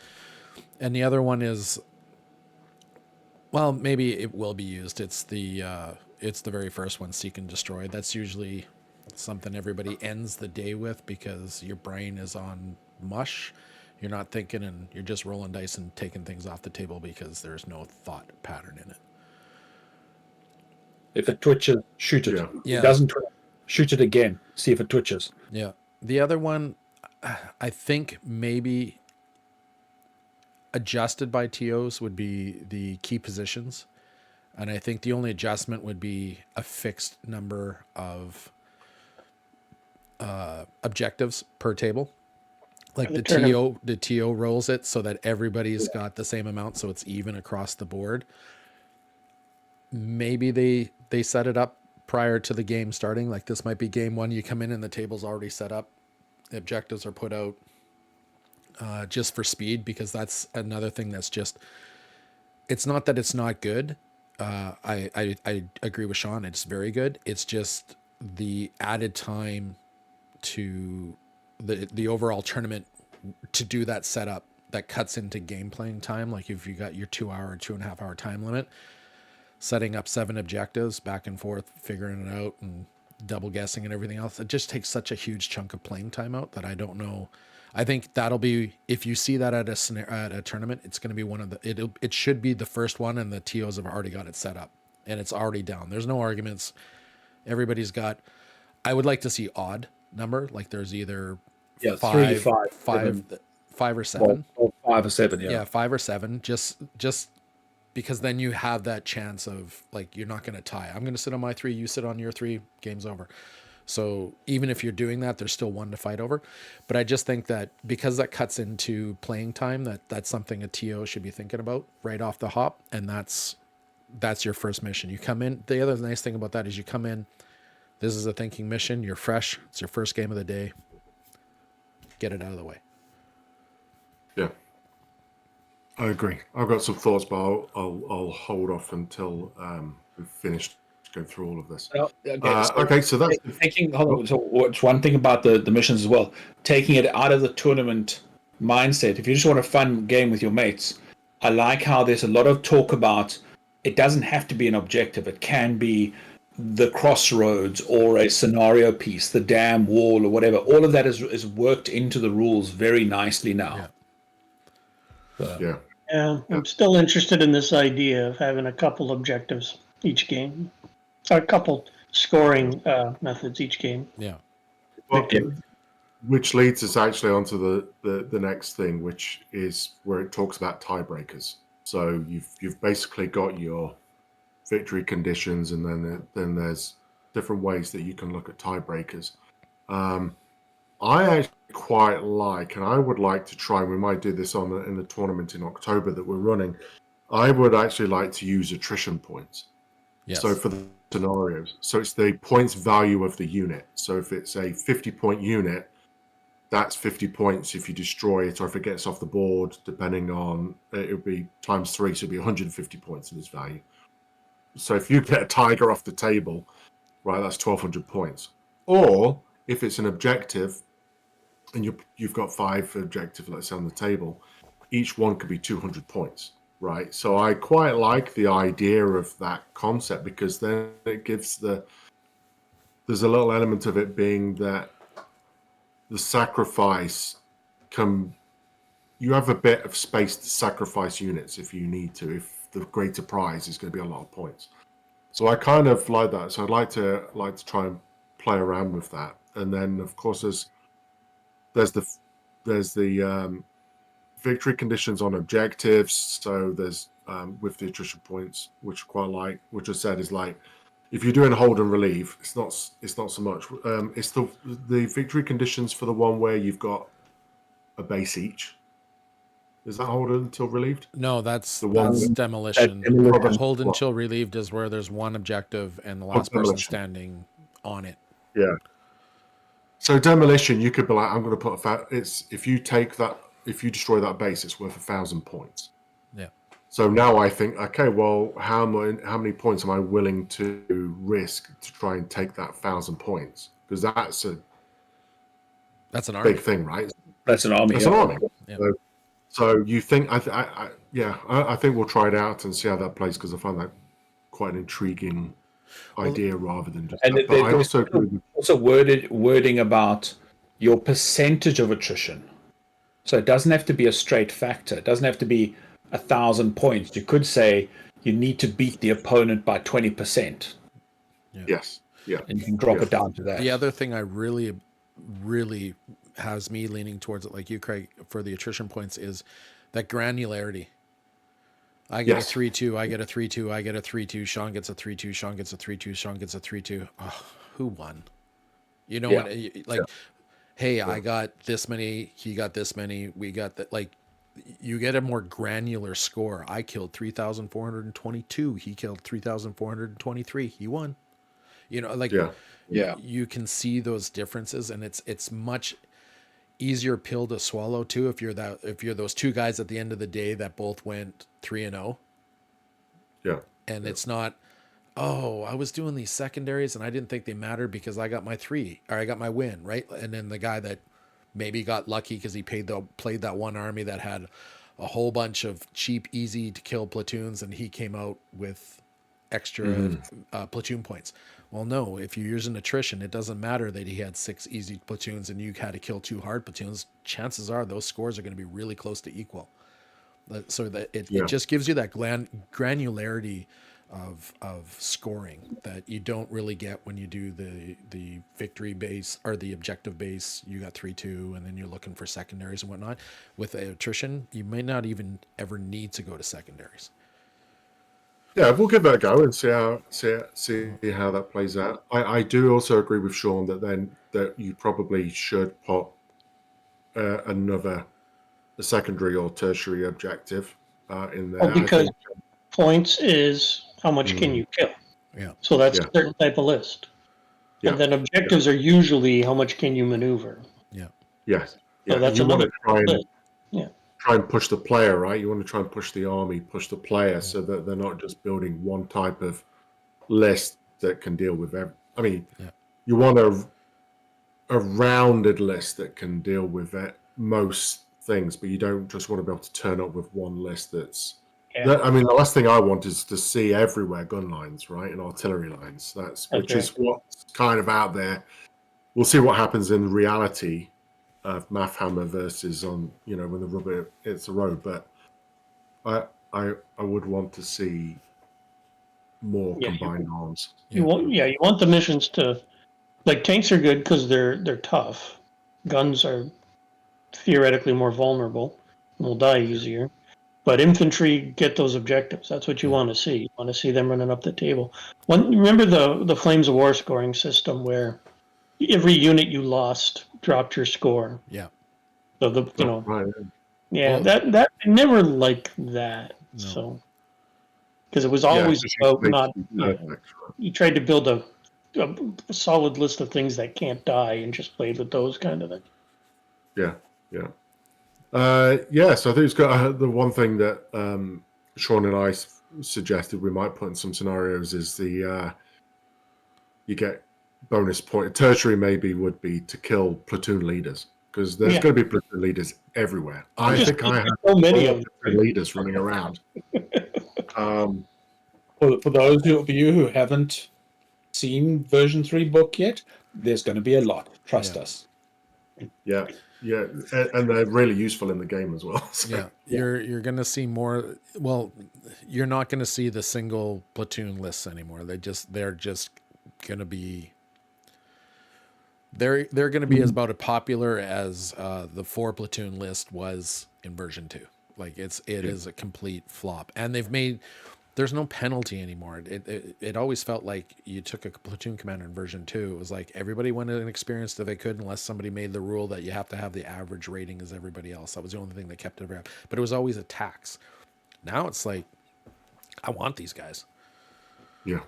[SPEAKER 4] And the other one is, well, maybe it will be used. It's the very first one, Seek and Destroy. That's usually something everybody ends the day with because your brain is on mush. You're not thinking, and you're just rolling dice and taking things off the table because there's no thought pattern in it.
[SPEAKER 3] If it twitches, shoot it.
[SPEAKER 4] Yeah.
[SPEAKER 3] If it doesn't twitch, shoot it again. See if it twitches.
[SPEAKER 4] Yeah. The other one, I think maybe adjusted by TOs would be the key positions. And I think the only adjustment would be a fixed number of objectives per table. Like the TO rolls it so that everybody's got the same amount, so it's even across the board. Maybe they set it up prior to the game starting. Like this might be game 1. You come in and the table's already set up. The objectives are put out just for speed, because that's another thing that's just it's not that it's not good. I agree with Sean. It's very good. It's just the added time to the overall tournament to do that setup that cuts into game playing time. Like if you got your 2 hour or 2.5 hour time limit, setting up 7 objectives back and forth, figuring it out and double guessing and everything else, it just takes such a huge chunk of playing time out that I don't know. I think that'll be, if you see that at a tournament, it's going to be one of the, it should be the first one, and the TOs have already got it set up and it's already down. There's no arguments. Everybody's got, I would like to see odd number. Like there's either
[SPEAKER 3] Yeah,
[SPEAKER 4] five,
[SPEAKER 3] 3, 5,
[SPEAKER 4] five,
[SPEAKER 3] 7,
[SPEAKER 4] 5 or 7.
[SPEAKER 3] or 5 or 7. Yeah.
[SPEAKER 4] Yeah, 5 or 7. Just because then you have that chance of like, you're not going to tie. I'm going to sit on my 3, you sit on your 3, game's over. So even if you're doing that, there's still one to fight over. But I just think that because that cuts into playing time, that's something a TO should be thinking about right off the hop. And that's your first mission. You come in. The other nice thing about that is you come in, this is a thinking mission. You're fresh. It's your first game of the day. Get it out of the way.
[SPEAKER 1] Yeah, I agree. I've got some thoughts, but I'll hold off until we've finished going through all of this. Okay, so that's
[SPEAKER 3] taking. Hold on. So what's one thing about the missions as well? Taking it out of the tournament mindset. If you just want a fun game with your mates, I like how there's a lot of talk about. It doesn't have to be an objective. It can be the crossroads or a scenario piece, the dam wall or whatever. All of that is worked into the rules very nicely now.
[SPEAKER 1] yeah.
[SPEAKER 2] Yeah, I'm still interested in this idea of having a couple objectives each game, or a couple scoring methods each game.
[SPEAKER 4] Yeah.
[SPEAKER 1] Well, which leads us actually onto the next thing, which is where it talks about tiebreakers. So you've basically got your victory conditions, and then there's different ways that you can look at tiebreakers. I actually quite like, and I would like to try. We might do this in the tournament in October that we're running. I would actually like to use attrition points.
[SPEAKER 4] Yes.
[SPEAKER 1] So for the scenarios, so it's the points value of the unit. So if it's a 50-point unit, that's 50 points if you destroy it, or if it gets off the board, depending on, it would be times 3, so it'd be 150 points in its value. So if you get a tiger off the table, right, that's 1,200 points. Or if it's an objective, and you've got 5 objectives, let's say, on the table, each one could be 200 points, right? So I quite like the idea of that concept, because then it gives there's a little element of it being that the sacrifice you have a bit of space to sacrifice units if you need to, if the greater prize is going to be a lot of points. So I kind of like that. So I'd like to try and play around with that. And then of course there's the victory conditions on objectives. So there's with the attrition points, which I quite like, which I said is like, if you're doing hold and relieve, it's not so much. It's the victory conditions for the one where you've got a base each. Is that hold until relieved?
[SPEAKER 4] No, that's
[SPEAKER 1] one
[SPEAKER 4] demolition.
[SPEAKER 3] demolition.
[SPEAKER 4] Hold until relieved is where there's one objective and the last person standing on it.
[SPEAKER 1] Yeah. So demolition, you could be like, I'm going to put if you destroy that base, it's worth 1,000 points.
[SPEAKER 4] Yeah.
[SPEAKER 1] So now I think, okay, well, how many points am I willing to risk to try and take that 1,000 points? Because that's an
[SPEAKER 4] army.
[SPEAKER 1] big thing, right?
[SPEAKER 3] That's an army.
[SPEAKER 1] That's an army.
[SPEAKER 4] Yeah.
[SPEAKER 1] So you think I think we'll try it out and see how that plays, because I find that quite an intriguing idea rather than just.
[SPEAKER 3] And
[SPEAKER 1] But I also agree with,
[SPEAKER 3] also wording about your percentage of attrition. So it doesn't have to be a straight factor. It doesn't have to be 1,000 points. You could say you need to beat the opponent by 20%.
[SPEAKER 1] yes, yeah,
[SPEAKER 3] And you can drop it down to that.
[SPEAKER 4] The other thing I really, really has me leaning towards it, like you, Craig, for the attrition points, is that granularity. I get
[SPEAKER 1] Yes.
[SPEAKER 4] a 3-2, I get a 3-2, I get a 3-2, Sean gets a 3-2, Sean gets a 3-2, Sean gets a 3-2. Oh, who won? You know what? Like, hey, I got this many, he got this many, we got that. Like, you get a more granular score. I killed 3,422. He killed 3,423. He won. You know, like,
[SPEAKER 1] yeah.
[SPEAKER 4] you can see those differences, and it's much easier pill to swallow too if you're those two guys at the end of the day that both went 3-0.
[SPEAKER 1] Yeah.
[SPEAKER 4] And it's not, oh, I was doing these secondaries and I didn't think they mattered because I got my 3 or I got my win, right? And then the guy that maybe got lucky because he played that one army that had a whole bunch of cheap, easy to kill platoons, and he came out with extra platoon points. Well, no, if you're using attrition, it doesn't matter that he had 6 easy platoons and you had to kill 2 hard platoons. Chances are those scores are going to be really close to equal. So that it just gives you that granularity of scoring that you don't really get when you do the victory base or the objective base. You got 3-2, and then you're looking for secondaries and whatnot. With attrition, you may not even ever need to go to secondaries.
[SPEAKER 1] Yeah, we'll give that a go and see how that plays out. I do also agree with Sean that you probably should put a secondary or tertiary objective in there.
[SPEAKER 2] Well, because points is how much can you kill.
[SPEAKER 4] Yeah.
[SPEAKER 2] So that's a certain type of list.
[SPEAKER 1] Yeah.
[SPEAKER 2] And then objectives are usually how much can you maneuver.
[SPEAKER 1] Yes.
[SPEAKER 2] So that's
[SPEAKER 1] you want to
[SPEAKER 2] another
[SPEAKER 1] try and push the player, right? You want to try and push the army, push the player, so that they're not just building one type of list that can deal with you want a rounded list that can deal with most things, but you don't just want to be able to turn up with one list that's the last thing I want is to see everywhere gun lines, right, and artillery lines. Which is what's kind of out there. We'll see what happens in reality of Mathhammer versus on when the rubber hits the road, but I would want to see more combined arms.
[SPEAKER 2] You want the missions to, like, tanks are good because they're tough. Guns are theoretically more vulnerable and will die easier. But infantry get those objectives. That's what you want to see. You want to see them running up the table. Remember the Flames of War scoring system where every unit you lost dropped your score.
[SPEAKER 4] Yeah.
[SPEAKER 2] So that I never liked that. No. So because it was always about not. You tried to build a solid list of things that can't die and just played with those kind of things.
[SPEAKER 1] Yeah. So I think it's got the one thing that Sean and I suggested we might put in some scenarios is you get bonus point. Tertiary maybe would be to kill platoon leaders because there's going to be platoon leaders everywhere. I think I have
[SPEAKER 2] so many of
[SPEAKER 1] leaders running around.
[SPEAKER 3] For those of you who haven't seen version 3 book yet, there's going to be a lot. Trust us.
[SPEAKER 1] Yeah. Yeah, and they're really useful in the game as well. So.
[SPEAKER 4] Yeah, you're going to see more. Well, you're not going to see the single platoon lists anymore. They're just going to be. They're going to be as about as popular as the 4 platoon list was in version 2. Like it is a complete flop, and they've made. There's no penalty anymore. It always felt like you took a platoon commander in version 2. It was like everybody went in experienced if they could, unless somebody made the rule that you have to have the average rating as everybody else. That was the only thing that kept it around. But it was always a tax. Now it's like, I want these guys.
[SPEAKER 1] Yeah.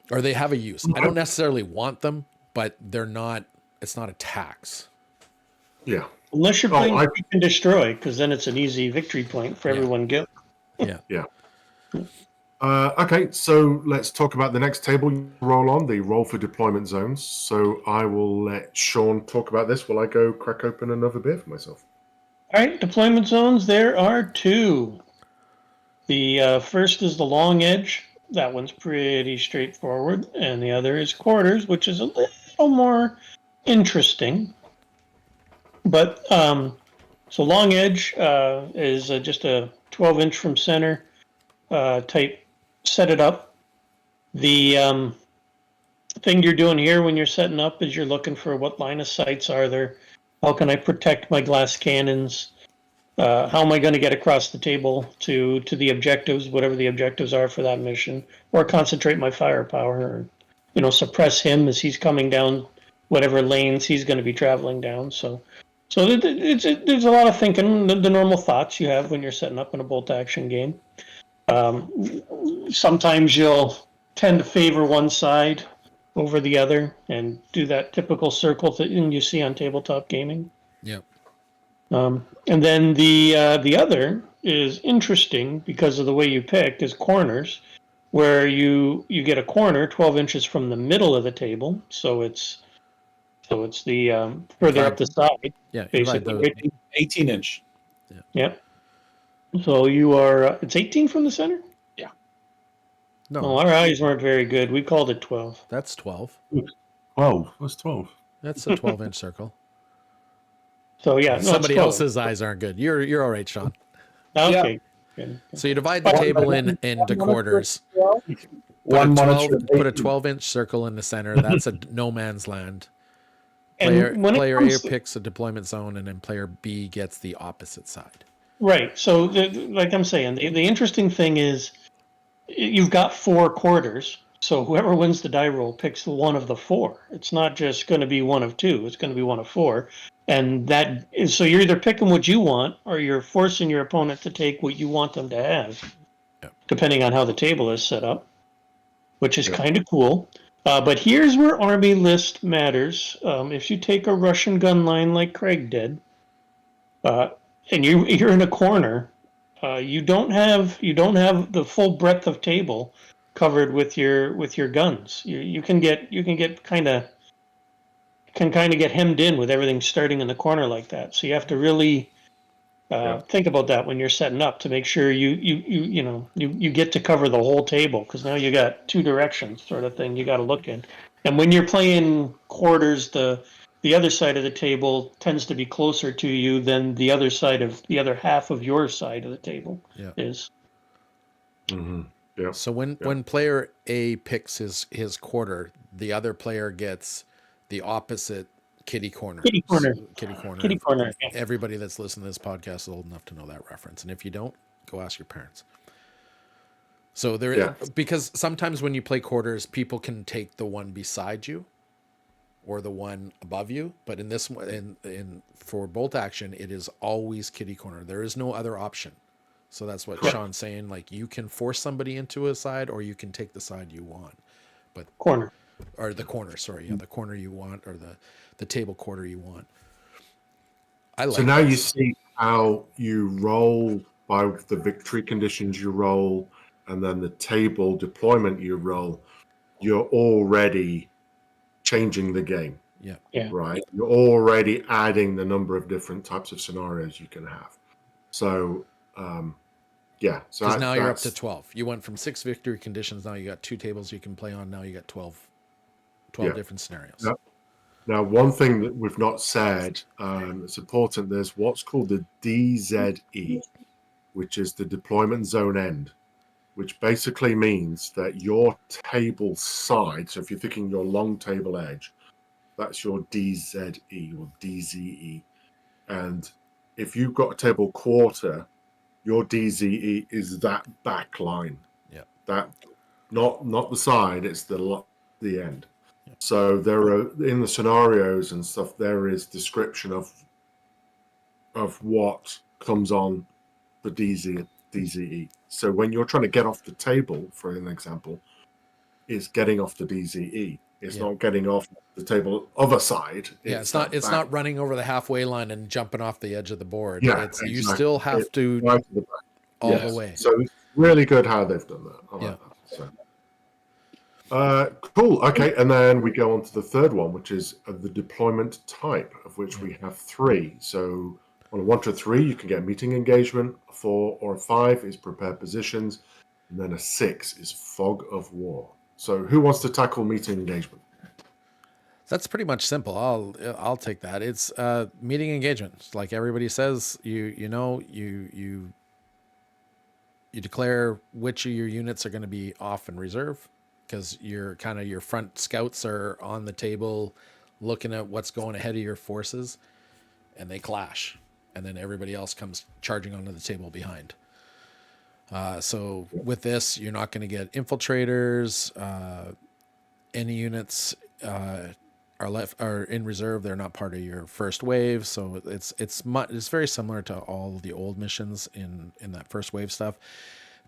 [SPEAKER 4] Or they have a use. I don't necessarily want them, but they're not. It's not a tax.
[SPEAKER 1] Yeah.
[SPEAKER 2] Unless you're playing Seek and Destroy, because then it's an easy victory point for everyone guilt.
[SPEAKER 1] Yeah. Okay, so let's talk about the next table you roll on, the roll for deployment zones. So I will let Sean talk about this while I go crack open another beer for myself.
[SPEAKER 2] All right, deployment zones, there are 2. The first is the Long Edge. That one's pretty straightforward. And the other is Quarters, which is a little more interesting. But so Long Edge is just a 12-inch from center type. Set it up. The thing you're doing here when you're setting up is you're looking for what line of sights are there. How can I protect my glass cannons? How am I going to get across the table to the objectives, whatever the objectives are for that mission, or concentrate my firepower, or suppress him as he's coming down whatever lanes he's going to be traveling down. So there's a lot of thinking, the normal thoughts you have when you're setting up in a bolt action game. Sometimes you'll tend to favor one side over the other and do that typical circle thing you see on tabletop gaming.
[SPEAKER 4] Yep.
[SPEAKER 2] And then the other is interesting because of the way you pick is corners, where you get a corner 12 inches from the middle of the table, so it's the further up the side,
[SPEAKER 4] Yeah, divide
[SPEAKER 2] basically.
[SPEAKER 4] those.
[SPEAKER 3] 18-inch.
[SPEAKER 2] Yep. So you are it's 18 from the center.
[SPEAKER 4] No,
[SPEAKER 2] Oh, our eyes weren't very good. We called it 12.
[SPEAKER 4] that's 12.
[SPEAKER 1] 12. What's 12?
[SPEAKER 4] That's a 12-inch circle.
[SPEAKER 2] So yeah, no,
[SPEAKER 4] Somebody
[SPEAKER 2] it's 12.
[SPEAKER 4] else's eyes aren't good. You're all right, Sean.
[SPEAKER 2] Okay. Good.
[SPEAKER 4] So you divide the table into quarters.
[SPEAKER 3] One
[SPEAKER 4] Put a 12-inch circle in the center. That's a no man's land.
[SPEAKER 2] And when it
[SPEAKER 4] Player A
[SPEAKER 2] comes to,
[SPEAKER 4] picks a deployment zone, and then player B gets the opposite side.
[SPEAKER 2] right, so like I'm saying, the interesting thing is you've got 4 quarters. So whoever wins the die roll picks one of the 4. It's not just going to be one of 2. It's going to be one of 4. And that is, so you're either picking what you want or you're forcing your opponent to take what you want them to have, depending on how the table is set up, which is kind of cool. But here's where army list matters. If you take a Russian gun line like Craig did, and you're in a corner, you don't have the full breadth of table covered with your guns. You can get kind of get hemmed in with everything starting in the corner like that. So you have to really think about that when you're setting up to make sure you get to cover the whole table, because now you got 2 directions sort of thing you got to look in. And when you're playing quarters, the other side of the table tends to be closer to you than the other half of your side of the table is.
[SPEAKER 1] Mm-hmm. Yeah.
[SPEAKER 4] So when player A picks his quarter, the other player gets the opposite kitty corner.
[SPEAKER 2] Kitty corner.
[SPEAKER 4] Kitty corner.
[SPEAKER 2] Yeah.
[SPEAKER 4] Everybody that's listening to this podcast is old enough to know that reference, and if you don't, go ask your parents. So because sometimes when you play quarters, people can take the one beside you or the one above you, but in this one, for bolt action, it is always kitty corner. There is no other option. So that's what Sean's saying. Like, you can force somebody into a side, or you can take the side you want, but
[SPEAKER 2] corner
[SPEAKER 4] or the corner. Sorry, the corner you want, or the table quarter you want.
[SPEAKER 1] So now you see how you roll by the victory conditions you roll, and then the table deployment you roll. You're already changing the game.
[SPEAKER 2] Yeah.
[SPEAKER 1] Right. You're already adding the number of different types of scenarios you can have. So, So
[SPEAKER 4] because now you're up to 12. You went from 6 victory conditions. Now you got 2 tables you can play on. Now you got 12 different scenarios.
[SPEAKER 1] Now, one thing that we've not said, it's important, there's what's called the DZE, which is the deployment zone end, which basically means that your table side, so if you're thinking your long table edge, that's your DZE or DZE. And if you've got a table quarter, your DZE is that back line.
[SPEAKER 4] Yeah.
[SPEAKER 1] That not the side, it's the end. Yeah. So there are, in the scenarios and stuff, there is description of what comes on the DZE. So when you're trying to get off the table, for an example, it's getting off the DZE. It's not getting off the table other side.
[SPEAKER 4] It's not running over the halfway line and jumping off the edge of the board.
[SPEAKER 1] Yeah,
[SPEAKER 4] exactly. You still have to all the way.
[SPEAKER 1] So it's really good how they've done that. I like that. So. Cool. Okay, and then we go on to the third one, which is the deployment type, of which we have 3. So on a 1 to 3, you can get meeting engagement. A 4 or a 5 is prepared positions, and then a 6 is fog of war. So who wants to tackle meeting engagement?
[SPEAKER 4] That's pretty much simple. I'll take that. It's meeting engagement. Like everybody says, you declare which of your units are going to be off in reserve, because your front scouts are on the table looking at what's going ahead of your forces, and they clash, and then everybody else comes charging onto the table behind. So with this, you're not going to get infiltrators. Any units are in reserve. They're not part of your first wave. So it's very similar to all the old missions in that first wave stuff.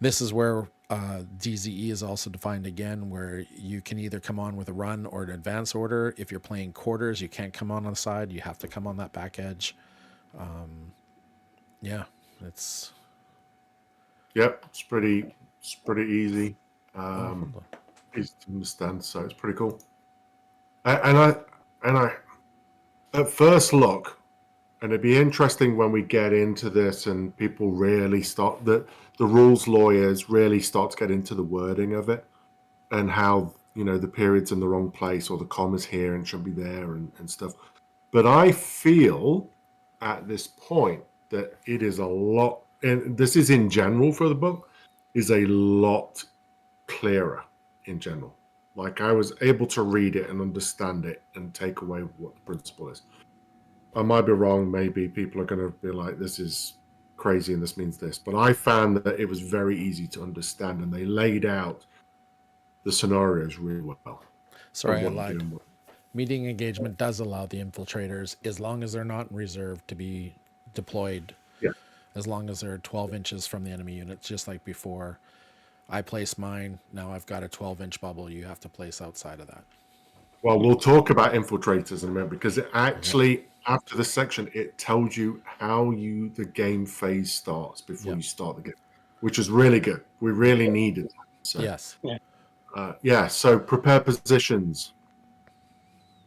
[SPEAKER 4] This is where DZE is also defined again, where you can either come on with a run or an advance order. If you're playing quarters, you can't come on the side. You have to come on that back edge. It's
[SPEAKER 1] Yep, it's pretty easy.
[SPEAKER 4] Oh, hold on.
[SPEAKER 1] Easy to understand, so it's pretty cool. And I at first look, and it'd be interesting when we get into this and people really start the rules lawyers really start to get into the wording of it and how the period's in the wrong place or the comma's here and should be there and stuff. But I feel at this point that it is a lot, and this is in general for the book, is a lot clearer in general. Like I was able to read it and understand it and take away what the principle is. I might be wrong. Maybe people are going to be like, this is crazy and this means this. But I found that it was very easy to understand and they laid out the scenarios really well.
[SPEAKER 4] Sorry, I
[SPEAKER 1] Of what
[SPEAKER 4] lied.
[SPEAKER 1] to do and what-
[SPEAKER 4] Meeting engagement does allow the infiltrators, as long as they're not in reserve, to be deployed.
[SPEAKER 1] Yeah.
[SPEAKER 4] As long as they're 12 inches from the enemy units, just like before. I place mine. Now I've got a 12-inch bubble. You have to place outside of that.
[SPEAKER 1] Well, we'll talk about infiltrators in a minute because it actually, after this section, it tells you how the game phase starts before
[SPEAKER 4] Yeah.
[SPEAKER 1] you start the game, which is really good. We really needed that. So,
[SPEAKER 4] Yes.
[SPEAKER 1] so prepare positions.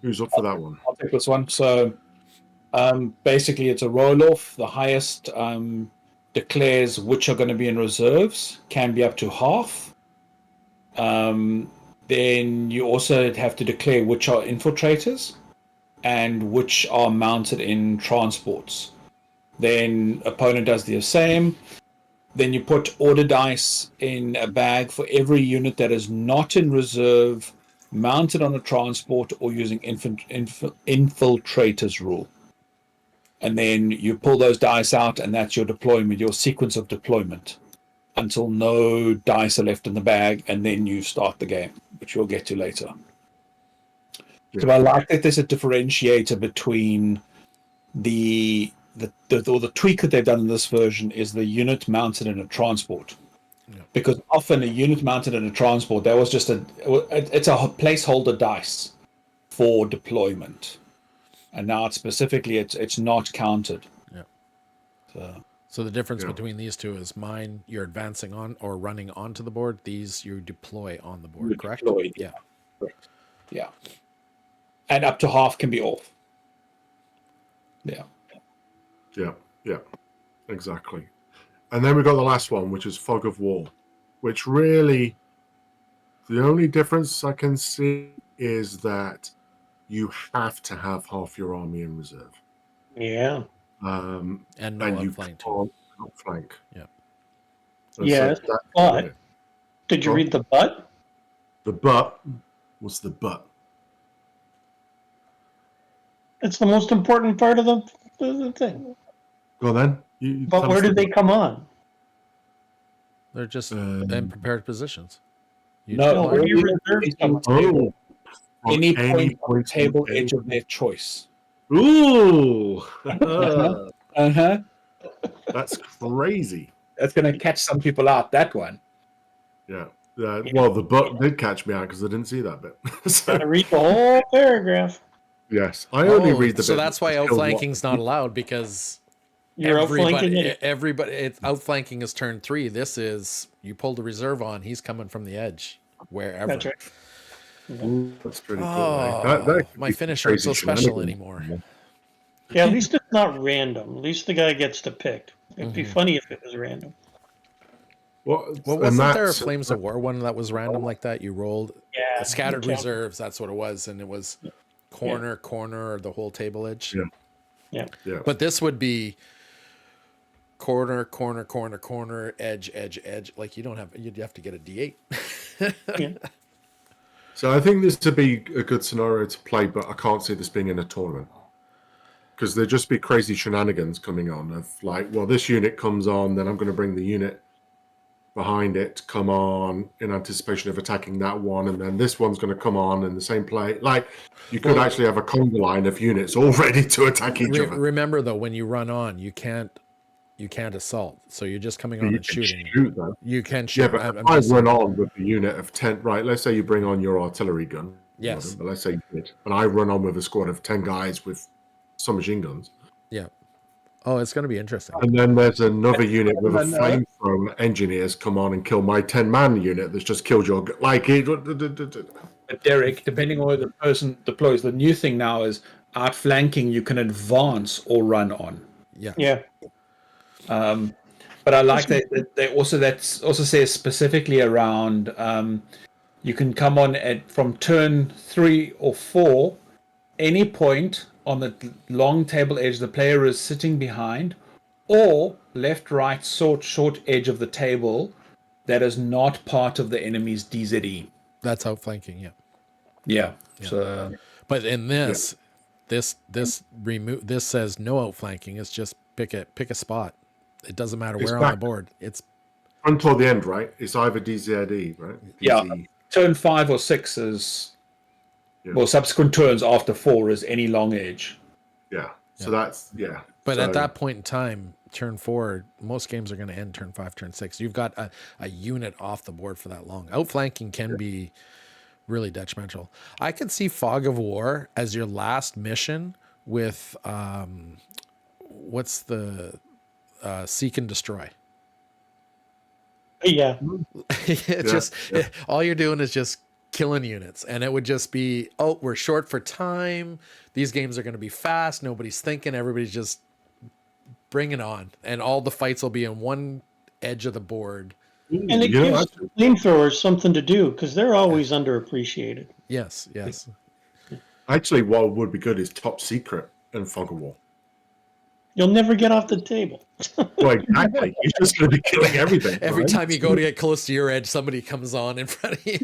[SPEAKER 1] Who's up for that one?
[SPEAKER 3] I'll take this one. So basically, it's a roll-off. The highest declares which are going to be in reserves, can be up to half. Then you also have to declare which are infiltrators and which are mounted in transports. Then opponent does the same. Then you put order dice in a bag for every unit that is not in reserve, mounted on a transport, or using infiltrators rule. And then you pull those dice out, and that's your deployment, your sequence of deployment, until no dice are left in the bag, and then you start the game, which we'll get to later.
[SPEAKER 1] Yeah.
[SPEAKER 3] So I like that there's a differentiator between the tweak that they've done in this version is the unit mounted in a transport.
[SPEAKER 4] Yeah.
[SPEAKER 3] Because often a unit mounted in a transport, that was just it's a placeholder dice for deployment. And now it's not counted.
[SPEAKER 4] Yeah.
[SPEAKER 3] So
[SPEAKER 4] the difference
[SPEAKER 1] Yeah.
[SPEAKER 4] between these two is mine, you're advancing on or running onto the board. These you deploy on the board,
[SPEAKER 3] You're
[SPEAKER 4] correct?
[SPEAKER 3] deployed,
[SPEAKER 4] Yeah.
[SPEAKER 3] correct. Yeah. And up to half can be off. Yeah.
[SPEAKER 1] Yeah, exactly. And then we got the last one, which is Fog of War, which really, the only difference I can see is that you have to have half your army in reserve.
[SPEAKER 2] Yeah.
[SPEAKER 4] And no
[SPEAKER 1] and you
[SPEAKER 4] outflank too.
[SPEAKER 1] can't outflank.
[SPEAKER 4] Yeah.
[SPEAKER 1] And
[SPEAKER 2] Yes,
[SPEAKER 1] that-
[SPEAKER 2] but did you
[SPEAKER 1] Oh.
[SPEAKER 2] read the but?
[SPEAKER 1] the but was the but.
[SPEAKER 2] It's the most important part of the thing.
[SPEAKER 1] Go on then. You
[SPEAKER 2] But
[SPEAKER 1] tell
[SPEAKER 2] where
[SPEAKER 1] us
[SPEAKER 2] did
[SPEAKER 1] the
[SPEAKER 2] they come on?
[SPEAKER 4] They're just
[SPEAKER 1] Um,
[SPEAKER 4] in prepared positions. You
[SPEAKER 3] No,
[SPEAKER 2] No,
[SPEAKER 4] deploy.
[SPEAKER 2] where do you
[SPEAKER 3] really,
[SPEAKER 2] reserve
[SPEAKER 3] anything
[SPEAKER 2] them?
[SPEAKER 3] table,
[SPEAKER 1] on
[SPEAKER 3] any point on the
[SPEAKER 1] point
[SPEAKER 3] table
[SPEAKER 1] on
[SPEAKER 3] edge
[SPEAKER 1] any-
[SPEAKER 3] of their choice.
[SPEAKER 1] Ooh,
[SPEAKER 3] Uh-huh.
[SPEAKER 1] that's crazy.
[SPEAKER 3] That's going to catch some people out, that one.
[SPEAKER 1] Yeah. Well, the but did catch me out because I didn't see that bit. So,
[SPEAKER 2] Gotta read the whole paragraph.
[SPEAKER 1] yes, I only
[SPEAKER 4] Oh,
[SPEAKER 1] read the
[SPEAKER 4] so
[SPEAKER 1] bit.
[SPEAKER 4] that's why
[SPEAKER 1] that kills
[SPEAKER 4] outflanking's not allowed, because
[SPEAKER 2] You're outflanking it.
[SPEAKER 4] everybody, outflanking is turn 3. This is you pull the reserve on. He's coming from the edge, wherever.
[SPEAKER 2] That's right.
[SPEAKER 1] Ooh, that's pretty cool.
[SPEAKER 4] Oh,
[SPEAKER 1] That could
[SPEAKER 4] my
[SPEAKER 1] be
[SPEAKER 4] finish
[SPEAKER 1] crazy
[SPEAKER 4] aren't so special
[SPEAKER 1] shenanigans.
[SPEAKER 4] anymore.
[SPEAKER 2] Yeah, at least it's not random. At least the guy gets to pick. It'd be
[SPEAKER 4] Mhm.
[SPEAKER 2] funny if it was random.
[SPEAKER 1] Well,
[SPEAKER 4] Well, wasn't there a Flames of War one that was random like that? You rolled
[SPEAKER 2] Yeah.
[SPEAKER 4] scattered
[SPEAKER 2] the count-
[SPEAKER 4] reserves. That's what it was, and it was corner, or the whole table edge.
[SPEAKER 1] Yeah. Yeah.
[SPEAKER 4] But this would be corner, edge. Like you'd have to get a D8.
[SPEAKER 2] Yeah.
[SPEAKER 1] So I think this would be a good scenario to play, but I can't see this being in a tournament because there'd just be crazy shenanigans coming on of like, well, this unit comes on, then I'm going to bring the unit behind it to come on in anticipation of attacking that one, and then this one's going to come on in the same play. Like you could actually have a conga line of units all ready to attack each other.
[SPEAKER 4] Remember though, when you run on, you can't assault. So you're just coming on
[SPEAKER 1] You
[SPEAKER 4] and
[SPEAKER 1] can
[SPEAKER 4] shooting.
[SPEAKER 1] shoot though.
[SPEAKER 4] You can shoot.
[SPEAKER 1] Yeah, but
[SPEAKER 4] I'm
[SPEAKER 1] if I
[SPEAKER 4] just-
[SPEAKER 1] run on with a unit of 10, right, let's say you bring on your artillery gun.
[SPEAKER 4] Yes.
[SPEAKER 1] But let's say you did. And I run on with a squad of 10 guys with some machine guns.
[SPEAKER 4] Yeah. Oh, it's going to be interesting.
[SPEAKER 1] And then there's another unit with a
[SPEAKER 3] And then,
[SPEAKER 1] flamethrower engineers come on and kill my 10-man unit that's just killed your like it.
[SPEAKER 3] But Derek, depending on where the person deploys, the new thing now is outflanking. You can advance or run on.
[SPEAKER 4] Yeah.
[SPEAKER 2] Yeah.
[SPEAKER 3] But I like that they also says specifically around you can come on from turn 3 or 4, any point on the long table edge the player is sitting behind, or left, right, short edge of the table that is not part of the enemy's DZE.
[SPEAKER 4] That's outflanking. Yeah.
[SPEAKER 3] Yeah. So,
[SPEAKER 4] But in this says no outflanking. It's just pick a spot. It doesn't matter where on the board. It's
[SPEAKER 1] until the end, right? It's either DZE, right?
[SPEAKER 3] yeah.
[SPEAKER 1] DZE.
[SPEAKER 3] Turn 5 or 6 is well, subsequent turns after 4 is any long edge.
[SPEAKER 1] Yeah. So that's
[SPEAKER 4] But
[SPEAKER 1] so,
[SPEAKER 4] at that point in time, turn 4, most games are going to end turn 5, turn 6. You've got a unit off the board for that long. Outflanking can be really detrimental. I could see Fog of War as your last mission with what's the Seek and Destroy.
[SPEAKER 2] Yeah.
[SPEAKER 4] All you're doing is just killing units, and it would just be, oh, we're short for time. These games are going to be fast. Nobody's thinking. Everybody's just bring it on, and all the fights will be on one edge of the board.
[SPEAKER 2] And it gives flamethrowers something to do because they're always underappreciated.
[SPEAKER 4] Yes.
[SPEAKER 1] Actually, what would be good is Top Secret and Fog of War.
[SPEAKER 2] You'll never get off the table.
[SPEAKER 1] Well, exactly. You're just going to be killing everything.
[SPEAKER 4] Every
[SPEAKER 1] right?
[SPEAKER 4] time you go to get close to your edge, somebody comes on in front of you.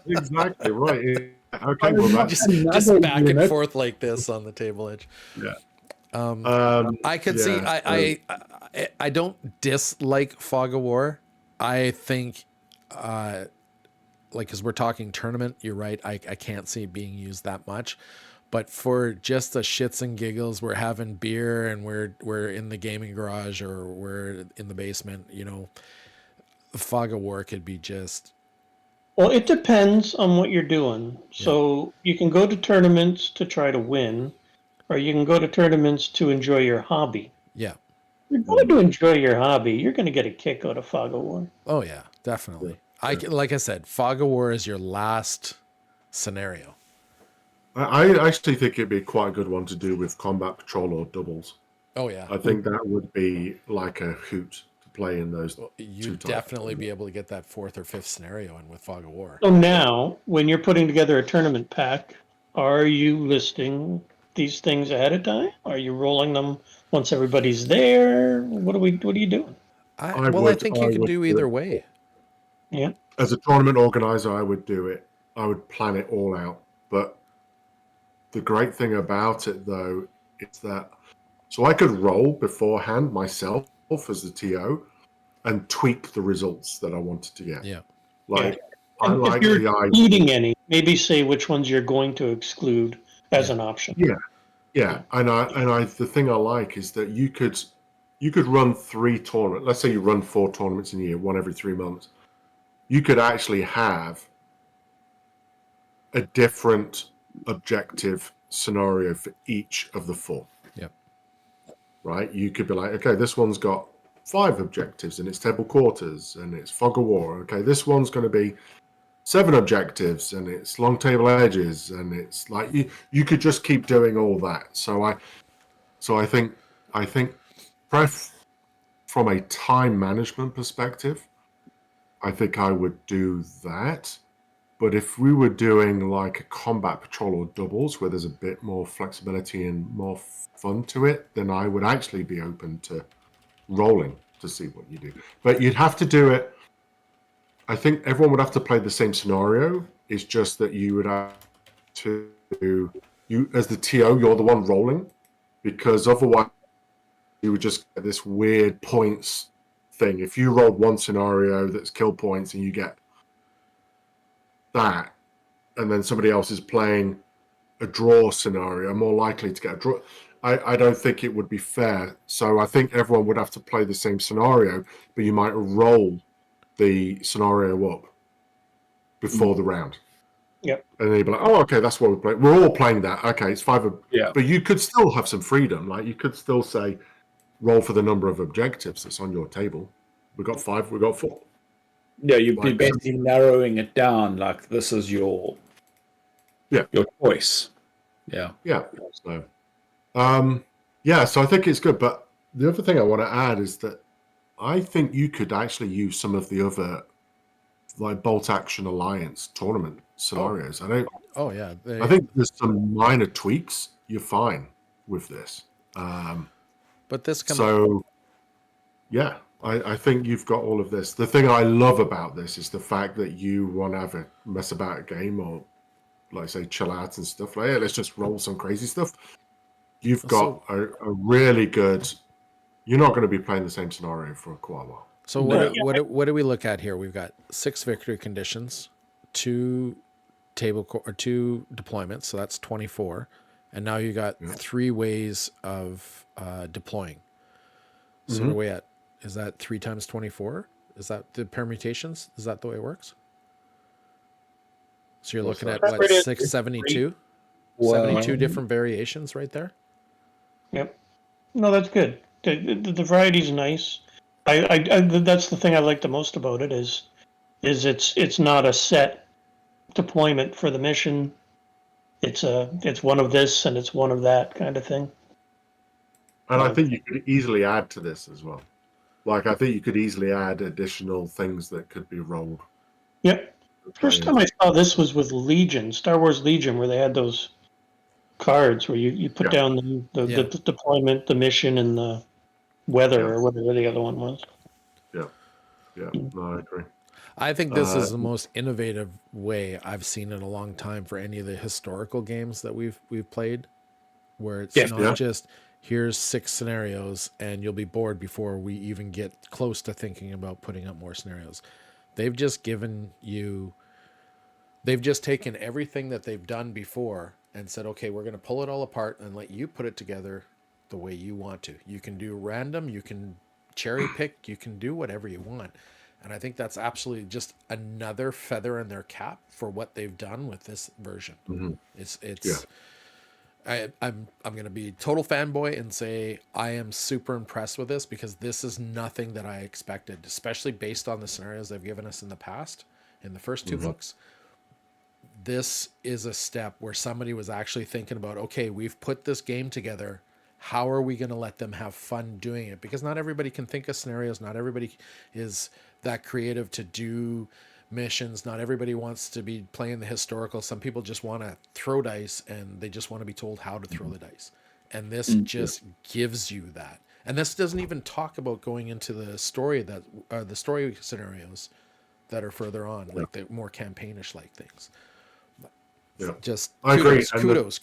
[SPEAKER 1] Exactly right. Okay, well, that's
[SPEAKER 4] just back and forth like this on the table edge.
[SPEAKER 1] yeah.
[SPEAKER 4] I could see. I don't dislike Fog of War. I think, like, because we're talking tournament, you're right. I can't see it being used that much. But for just the shits and giggles, we're having beer and we're in the gaming garage or we're in the basement, Fog of War could be just.
[SPEAKER 2] Well, it depends on what you're doing. So you can go to tournaments to try to win, or you can go to tournaments to enjoy your hobby.
[SPEAKER 4] Yeah.
[SPEAKER 2] If you're going to enjoy your hobby, you're going to get a kick out of Fog of War.
[SPEAKER 4] Oh yeah, definitely. Like I said, Fog of War is your last scenario.
[SPEAKER 1] I actually think it'd be quite a good one to do with Combat Patrol or doubles.
[SPEAKER 4] Oh yeah.
[SPEAKER 1] I think that would be like a hoot to play in those.
[SPEAKER 4] You'd definitely be able to get that 4th or 5th scenario in with Fog of War.
[SPEAKER 2] So now, when you're putting together a tournament pack, are you listing these things ahead of time? Are you rolling them once everybody's there? What are you doing?
[SPEAKER 4] I think you can do either way.
[SPEAKER 2] Yeah.
[SPEAKER 1] As a tournament organizer, I would do it. I would plan it all out. But the great thing about it, though, is that so I could roll beforehand myself as the TO and tweak the results that I wanted to get.
[SPEAKER 4] Yeah.
[SPEAKER 1] I like
[SPEAKER 2] if you're
[SPEAKER 1] the idea.
[SPEAKER 2] excluding any, maybe say which ones you're going to exclude as an option.
[SPEAKER 1] Yeah, and I the thing I like is that you could run 3 tournaments. Let's say you run 4 tournaments in a year, one every 3 months. You could actually have a different objective scenario for each of the 4.
[SPEAKER 4] Yep.
[SPEAKER 1] Right? You could be like, okay, this one's got 5 objectives and it's table quarters and it's Fog of War. Okay, this one's going to be 7 objectives and it's long table edges and it's like you could just keep doing all that. So I think from a time management perspective, I think I would do that. But if we were doing like a Combat Patrol or doubles where there's a bit more flexibility and more fun to it, then I would actually be open to rolling to see what you do. But you'd have to do it. I think everyone would have to play the same scenario. It's just that you would have to, you as the TO, you're the one rolling, because otherwise you would just get this weird points thing. If you rolled one scenario that's kill points and you get that, and then somebody else is playing a draw scenario, more likely to get a draw. I don't think it would be fair. So I think everyone would have to play the same scenario, but you might roll the scenario up before the round.
[SPEAKER 2] Yep.
[SPEAKER 1] And then you'd be like, oh, okay, that's what we're playing. We're all playing that. Okay, it's 5.
[SPEAKER 3] Yeah.
[SPEAKER 1] But you could still have some freedom. Like you could still say, roll for the number of objectives that's on your table. We got 5. We got 4.
[SPEAKER 3] Yeah, you'd be
[SPEAKER 1] Like-
[SPEAKER 3] basically narrowing it down. Like this is your choice. Yeah.
[SPEAKER 1] Yeah. So, so I think it's good. But the other thing I want to add is that I think you could actually use some of the other like Bolt Action Alliance tournament scenarios.
[SPEAKER 4] Oh yeah,
[SPEAKER 1] I think there's some minor tweaks. You're fine with this.
[SPEAKER 4] but this comes.
[SPEAKER 1] So, yeah, I think you've got all of this. The thing I love about this is the fact that you want to have a mess about game or, like, say, chill out and stuff. Like, yeah, let's just roll some crazy stuff. You've got a really good. You're not going to be playing the same scenario for quite a while.
[SPEAKER 4] So what do we look at here? We've got 6 victory conditions, 2 2 deployments, so that's 24, and now you got 3 ways of deploying. So what are we at? Is that 3 times 24? Is that the permutations? Is that the way it works? So you're looking at what, 672? 72 different variations right there.
[SPEAKER 2] Yep. No, that's good. The variety's nice. I that's the thing I like the most about it is it's not a set deployment for the mission. It's one of this and it's one of that kind of thing.
[SPEAKER 1] And I think you could easily add to this as well. Like, I think you could easily add additional things that could be rolled.
[SPEAKER 2] Yep. First time I saw this was with Legion, Star Wars Legion, where they had those cards where you put down the deployment, the mission, and the weather or whatever the other one was.
[SPEAKER 1] Yeah, no, I agree.
[SPEAKER 4] I think this is the most innovative way I've seen in a long time for any of the historical games that we've played, where it's not just here's 6 scenarios and you'll be bored before we even get close to thinking about putting up more scenarios. They've just taken everything that they've done before and said, okay, we're going to pull it all apart and let you put it together the way you want to. You can do random, you can cherry pick, you can do whatever you want. And I think that's absolutely just another feather in their cap for what they've done with this version. Mm-hmm. I'm going to be total fanboy and say I am super impressed with this because this is nothing that I expected, especially based on the scenarios they've given us in the past, in the first 2 books. This is a step where somebody was actually thinking about, okay, we've put this game together. How are we going to let them have fun doing it? Because not everybody can think of scenarios. Not everybody is that creative to do missions. Not everybody wants to be playing the historical. Some people just want to throw dice and they just want to be told how to throw the dice. And this just gives you that. And this doesn't even talk about going into the story the story scenarios that are further on, like the more campaignish like things.
[SPEAKER 1] Yeah,
[SPEAKER 4] just
[SPEAKER 1] I agree.
[SPEAKER 4] Kudos.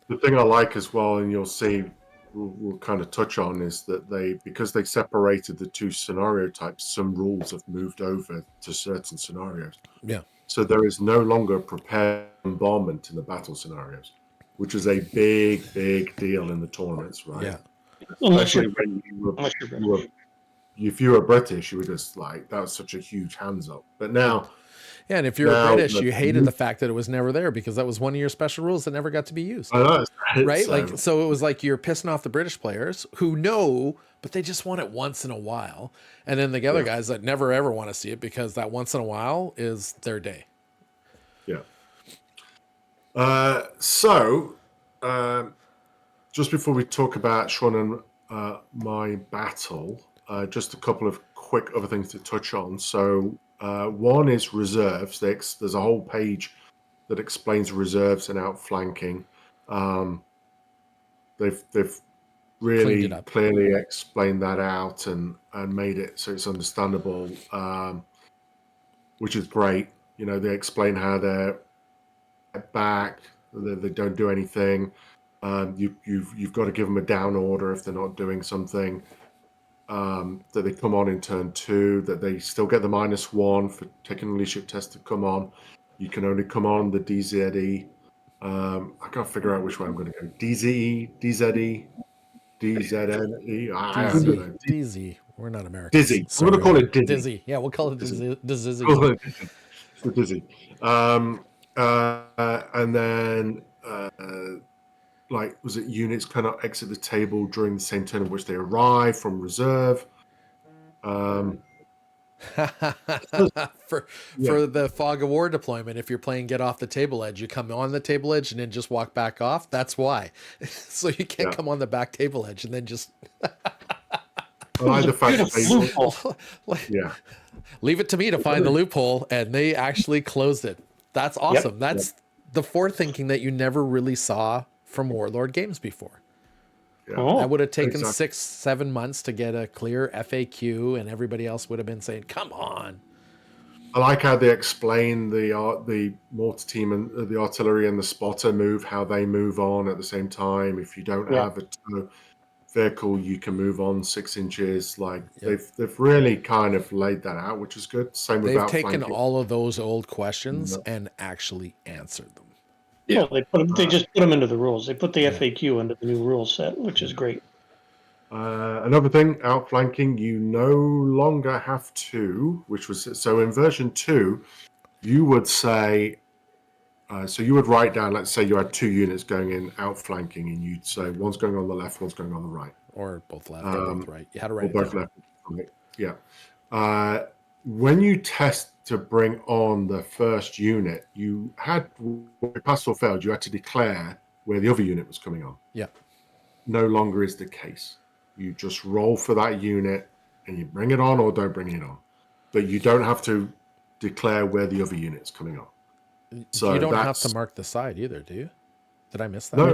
[SPEAKER 1] The thing I like as well, and you'll see, we'll kind of touch on, is that because they separated the 2 scenario types, some rules have moved over to certain scenarios.
[SPEAKER 4] Yeah.
[SPEAKER 1] So there is no longer prepared bombardment in the battle scenarios, which is a big, big deal in the tournaments, right?
[SPEAKER 2] Yeah.
[SPEAKER 1] Especially when if you were British, you were just like, that was such a huge hands up. But now...
[SPEAKER 4] Yeah, and if you're British, you hated the fact that it was never there because that was one of your special rules that never got to be used.
[SPEAKER 1] I know,
[SPEAKER 4] right? So it was like you're pissing off the British players who know, but they just want it once in a while. And then the other guys that never ever want to see it because that once in a while is their day.
[SPEAKER 1] Yeah. Just before we talk about Sean and my battle, just a couple of quick other things to touch on. So one is reserves. There's a whole page that explains reserves and outflanking. They've really clearly explained that out and made it so it's understandable, which is great. You know, they explain how they're back, they don't do anything. You've got to give them a down order if they're not doing something. That they come on in turn 2, that they still get the -1 for taking a leadership test to come on. You can only come on the DZE. I can't figure out which way I'm going to go. DZE, DZE, DZNE. I don't know.
[SPEAKER 4] DZ. We're not Americans.
[SPEAKER 1] Dizzy. I'm going to call it Dizzy.
[SPEAKER 4] Dizzy. Yeah, we'll call it Dizzy.
[SPEAKER 1] Dizzy. And then like, was it units cannot exit the table during the same turn in which they arrive from reserve.
[SPEAKER 4] for
[SPEAKER 1] Yeah.
[SPEAKER 4] for the Fog of War deployment, if you're playing Get Off the Table Edge, you come on the table edge and then just walk back off. That's why. So you can't
[SPEAKER 1] Yeah.
[SPEAKER 4] come on the back table edge and then just
[SPEAKER 1] I like the fact that
[SPEAKER 2] Beautiful
[SPEAKER 1] they,
[SPEAKER 2] loophole.
[SPEAKER 1] yeah,
[SPEAKER 4] leave it to me to find the loophole, and they actually closed it. That's awesome. That's the forethinking that you never really saw from Warlord games before.
[SPEAKER 1] yeah.
[SPEAKER 2] Oh,
[SPEAKER 4] That would have taken
[SPEAKER 1] exactly.
[SPEAKER 4] 6-7 months to get a clear FAQ, and everybody else would have been saying, "Come on."
[SPEAKER 1] I like how they explain the mortar team and the artillery and the spotter move, how they move on at the same time. If you don't
[SPEAKER 2] Yeah.
[SPEAKER 1] have a tow vehicle, you can move on 6 inches. Like
[SPEAKER 4] Yep.
[SPEAKER 1] they've really kind of laid that out, which is good. Same with
[SPEAKER 4] They've taken
[SPEAKER 1] outflanking.
[SPEAKER 4] all of those old questions
[SPEAKER 1] Yeah.
[SPEAKER 4] and actually answered them.
[SPEAKER 2] Well, they just put them into the rules. They put the
[SPEAKER 4] Yeah.
[SPEAKER 2] FAQ into the new rule set, which is great.
[SPEAKER 1] Another thing, outflanking, you no longer have to, which was so in version 2, you would say, so you would write down, let's say you had 2 units going in outflanking, and you'd say one's going on the left, one's going on the right,
[SPEAKER 4] Or both left or both right. You had to
[SPEAKER 1] or
[SPEAKER 4] write it
[SPEAKER 1] both
[SPEAKER 4] down.
[SPEAKER 1] left. Right. Yeah. When you test to bring on the first unit, you had, if it passed or failed, you had to declare where the other unit was coming on.
[SPEAKER 4] Yeah.
[SPEAKER 1] No longer is the case. You just roll for that unit and you bring it on or don't bring it on. But you don't have to declare where the other unit's coming on. So
[SPEAKER 4] you don't have
[SPEAKER 1] that's-
[SPEAKER 4] to mark the side either, do you? Did I miss that?
[SPEAKER 1] No.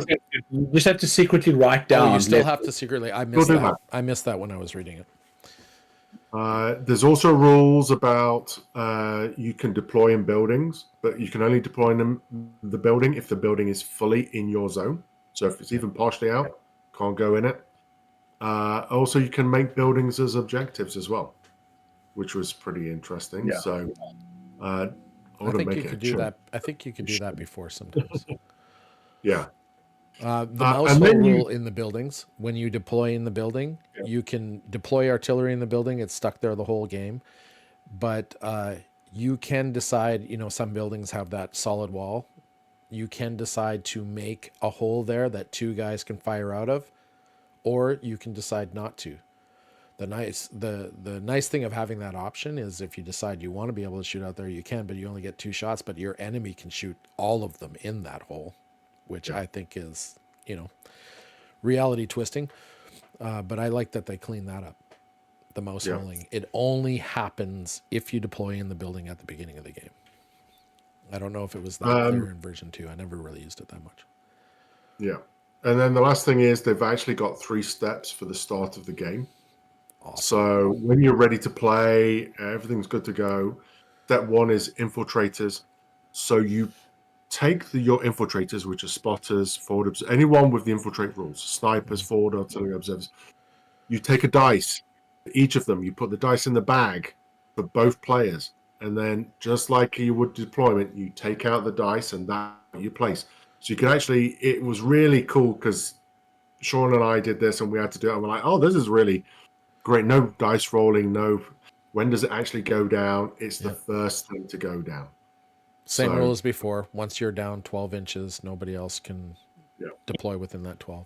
[SPEAKER 3] You just have to secretly write
[SPEAKER 4] Oh,
[SPEAKER 3] down.
[SPEAKER 4] you still
[SPEAKER 3] let-
[SPEAKER 4] have to secretly. I missed
[SPEAKER 1] do
[SPEAKER 4] that.
[SPEAKER 1] that.
[SPEAKER 4] I missed that when I was reading it.
[SPEAKER 1] There's also rules about you can deploy in buildings, but you can only deploy in the building if the building is fully in your zone. So if it's even partially out, can't go in it. Also, you can make buildings as objectives as well, which was pretty interesting.
[SPEAKER 3] Yeah.
[SPEAKER 1] So I
[SPEAKER 4] I
[SPEAKER 1] want to
[SPEAKER 4] think
[SPEAKER 1] make
[SPEAKER 4] you
[SPEAKER 1] it
[SPEAKER 4] could
[SPEAKER 1] a
[SPEAKER 4] do
[SPEAKER 1] chunk.
[SPEAKER 4] that. I think you could do that before sometimes.
[SPEAKER 1] Yeah.
[SPEAKER 4] The
[SPEAKER 1] and
[SPEAKER 4] mouse hole
[SPEAKER 1] then you-
[SPEAKER 4] rule in the buildings, when you deploy in the building, you can deploy artillery in the building. It's stuck there the whole game. But you can decide, some buildings have that solid wall. You can decide to make a hole there that 2 guys can fire out of, or you can decide not to. The nice thing of having that option is if you decide you want to be able to shoot out there, you can, but you only get 2 shots, but your enemy can shoot all of them in that hole, which I think is, reality twisting. But I like that they clean that up. The mouse holing. It only happens if you deploy in the building at the beginning of the game. I don't know if it was that clear in version 2. I never really used it that much.
[SPEAKER 1] Yeah. And then the last thing is they've actually got 3 steps for the start of the game.
[SPEAKER 4] Awesome.
[SPEAKER 1] So when you're ready to play, everything's good to go. Step 1 is infiltrators. So you take your infiltrators, which are spotters, forward anyone with the infiltrate rules, snipers, forward artillery observers. You take a dice, each of them. You put the dice in the bag for both players, and then just like you would deployment, you take out the dice and that you place. So you can actually. It was really cool because Sean and I did this, and we had to do it. And we're like, oh, this is really great. No dice rolling. No. When does it actually go down? It's the first thing to go down.
[SPEAKER 4] Same
[SPEAKER 1] So-
[SPEAKER 4] rule as before. Once you're down 12 inches, nobody else can deploy within that 12.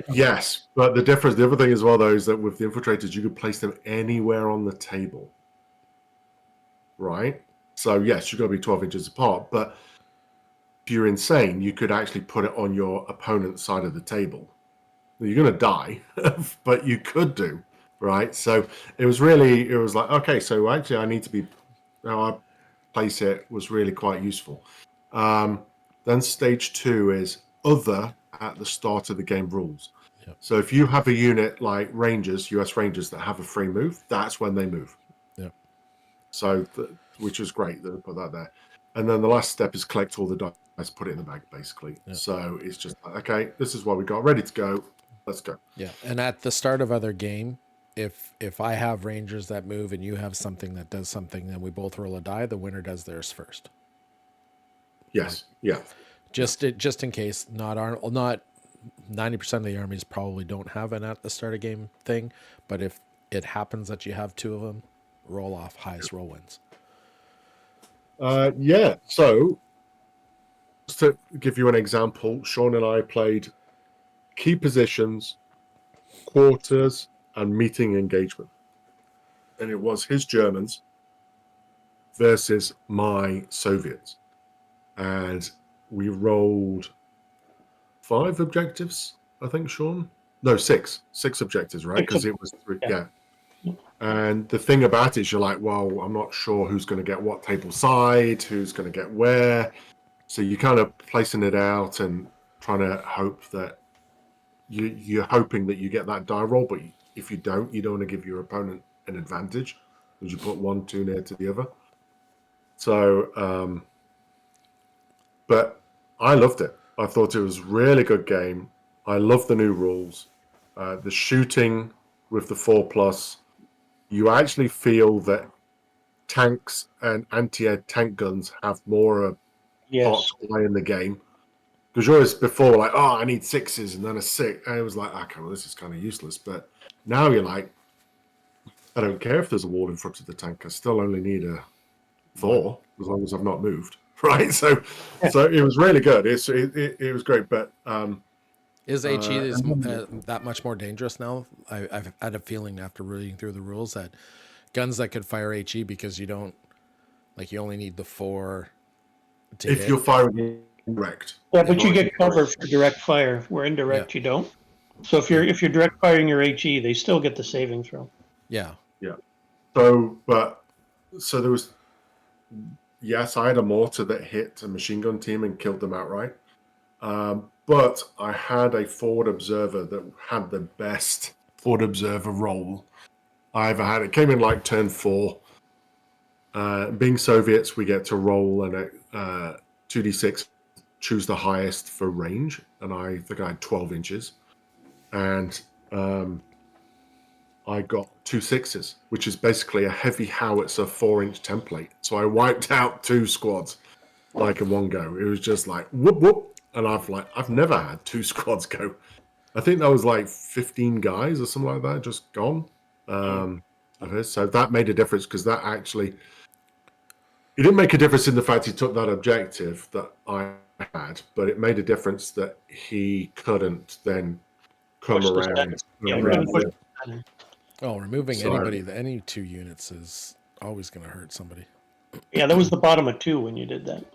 [SPEAKER 1] Yes, but the other thing as well, though, is that with the infiltrators, you could place them anywhere on the table. Right? So, yes, you've got to be 12 inches apart, but if you're insane, you could actually put it on your opponent's side of the table. You're going to die, but you could do, right? So it was like, okay, so actually I need to be, how I place it was really quite useful. Then stage 2 is other at the start of the game rules.
[SPEAKER 4] Yep.
[SPEAKER 1] So if you have a unit like Rangers, US Rangers, that have a free move, that's when they move.
[SPEAKER 4] Yep.
[SPEAKER 1] So, which is great that they put that there. And then the last step is collect all the dice, put it in the bag, basically.
[SPEAKER 4] Yep.
[SPEAKER 1] So it's just like, okay, this is what we got, ready to go. Let's go.
[SPEAKER 4] Yeah, and at the start of other game, if I have Rangers that move and you have something that does something, then we both roll a die. The winner does theirs first.
[SPEAKER 1] Yes. Yeah.
[SPEAKER 4] Just in case, not 90% of the armies probably don't have an at the start of game thing, but if it happens that you have 2 of them, roll off, highest roll wins.
[SPEAKER 1] Yeah. So to give you an example, Sean and I played key positions, quarters, and meeting engagement. And it was his Germans versus my Soviets. And we rolled 5 objectives, I think, Sean. No, 6. 6 objectives, right? Because it was 3. Yeah. And the thing about it is you're like, well, I'm not sure who's going to get what table side, who's going to get where. So you're kind of placing it out and trying to hope that you're hoping that you get that die roll. But if you don't want to give your opponent an advantage because you put one too near to the other. So, but I loved it. I thought it was a really good game. I love the new rules. The shooting with the 4+, you actually feel that tanks and anti-air tank guns have more part to play in the game. Because you always before like, oh, I need 6s and then a 6. And it was like, okay, well, this is kind of useless. But now you're like, I don't care if there's a wall in front of the tank. I still only need a 4 as long as I've not moved. Right. So it was really good. It was great. But
[SPEAKER 4] is HE that much more dangerous now? I've had a feeling after reading through the rules that guns that could fire HE because you don't like you only need the 4 to
[SPEAKER 1] if
[SPEAKER 4] hit.
[SPEAKER 1] You're firing direct.
[SPEAKER 2] Yeah, but you get cover for direct fire. Where indirect you don't. So if you're direct firing your HE, they still get the saving throw.
[SPEAKER 4] Yeah.
[SPEAKER 1] Yeah. So there was. Yes, I had a mortar that hit a machine gun team and killed them outright. But I had a forward observer that had the best forward observer roll I ever had. It came in like turn 4. Being Soviets, we get to roll and 2d6, choose the highest for range. And I think I had 12 inches. And I got 2 6s, which is basically a heavy howitzer 4-inch template. So I wiped out 2 squads like in one go. It was just like whoop whoop, and I've never had 2 squads go. I think that was like 15 guys or something like that, just gone. So that made a difference because that actually it didn't make a difference in the fact he took that objective that I had, but it made a difference that he couldn't then come around.
[SPEAKER 4] Oh, removing any 2 units is always going to hurt somebody.
[SPEAKER 2] Yeah, that was the bottom of 2 when you did that.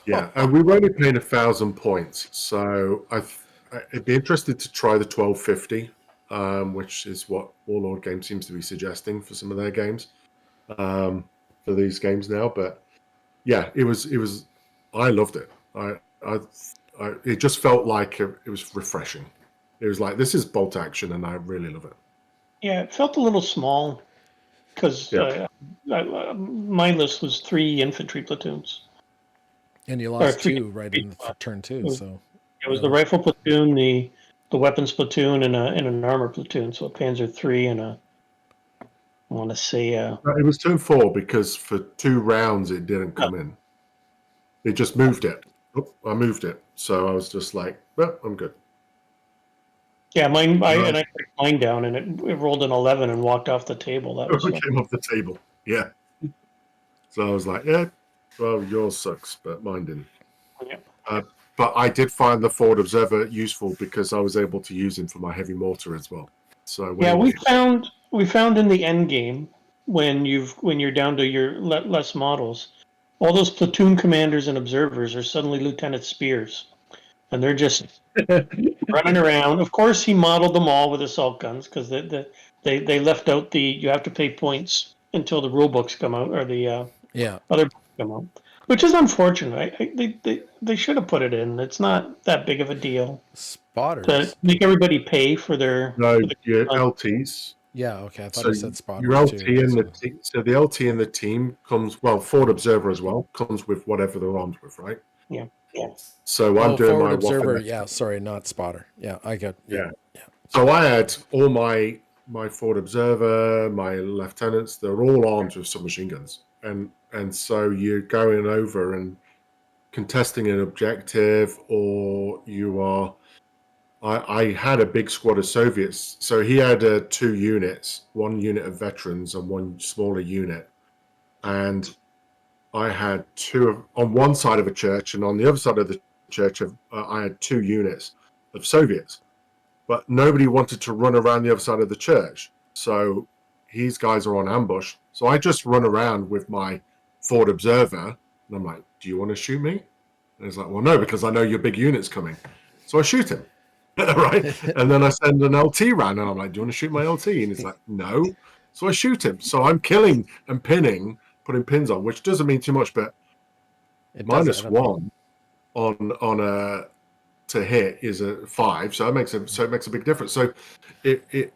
[SPEAKER 1] Yeah, and we were only paying 1,000 points, so I'd be interested to try the 1250, which is what Warlord Games seems to be suggesting for some of their games, for these games now. But yeah, it was. I loved it. It just felt like it was refreshing. It was like, this is bolt action, and I really love it.
[SPEAKER 2] Yeah, it felt a little small because my list was 3 infantry platoons.
[SPEAKER 4] And you lost 2 right in turn 2. So
[SPEAKER 2] it was the rifle platoon, the weapons platoon, and an armor platoon. So a Panzer III and I want to say
[SPEAKER 1] it was turn 4 because for 2 rounds it didn't come in. It just moved it. I moved it, so I was just like, well, I'm good.
[SPEAKER 2] Yeah, I put mine down and it rolled an 11 and walked off the table. That was
[SPEAKER 1] came off the table. Yeah. So I was like, yeah, well, yours sucks, but mine didn't.
[SPEAKER 2] Yeah.
[SPEAKER 1] But I did find the forward observer useful because I was able to use him for my heavy mortar as well. So
[SPEAKER 2] we found in the end game when you're down to your less models, all those platoon commanders and observers are suddenly Lieutenant Spears, and they're just running around. Of course, he modeled them all with assault guns because they left out you have to pay points until the rule books come out or the other books come out, which is unfortunate. They should have put it in. It's not that big of a deal.
[SPEAKER 4] Spotters
[SPEAKER 2] to make everybody pay for their
[SPEAKER 1] your LTs.
[SPEAKER 4] Yeah, okay. I thought you said spotters.
[SPEAKER 1] Your LT and the team. So the LT in the team comes forward observer as well comes with whatever they're armed with, right?
[SPEAKER 2] Yeah.
[SPEAKER 1] So I'm doing
[SPEAKER 4] forward
[SPEAKER 1] my
[SPEAKER 4] observer.
[SPEAKER 1] Waffen.
[SPEAKER 4] Yeah, sorry, not spotter. Yeah, I get.
[SPEAKER 1] Yeah. So I had all my forward observer, my lieutenants. They're all armed with submachine guns, and so you're going over and contesting an objective, or you are. I had a big squad of Soviets, so he had 2 units, 1 unit of veterans and 1 smaller unit, and I had 2 on one side of a church, and on the other side of the church, I had 2 units of Soviets, but nobody wanted to run around the other side of the church. So these guys are on ambush. So I just run around with my Ford Observer, and I'm like, "Do you want to shoot me?" And he's like, "Well, no, because I know your big unit's coming." So I shoot him, right? And then I send an LT round, and I'm like, "Do you want to shoot my LT?" And he's like, "No." So I shoot him. So I'm killing and pinning, putting pins on, which doesn't mean too much, but
[SPEAKER 4] It does add up.
[SPEAKER 1] -1 on a to hit is a 5, so it makes a big difference. So it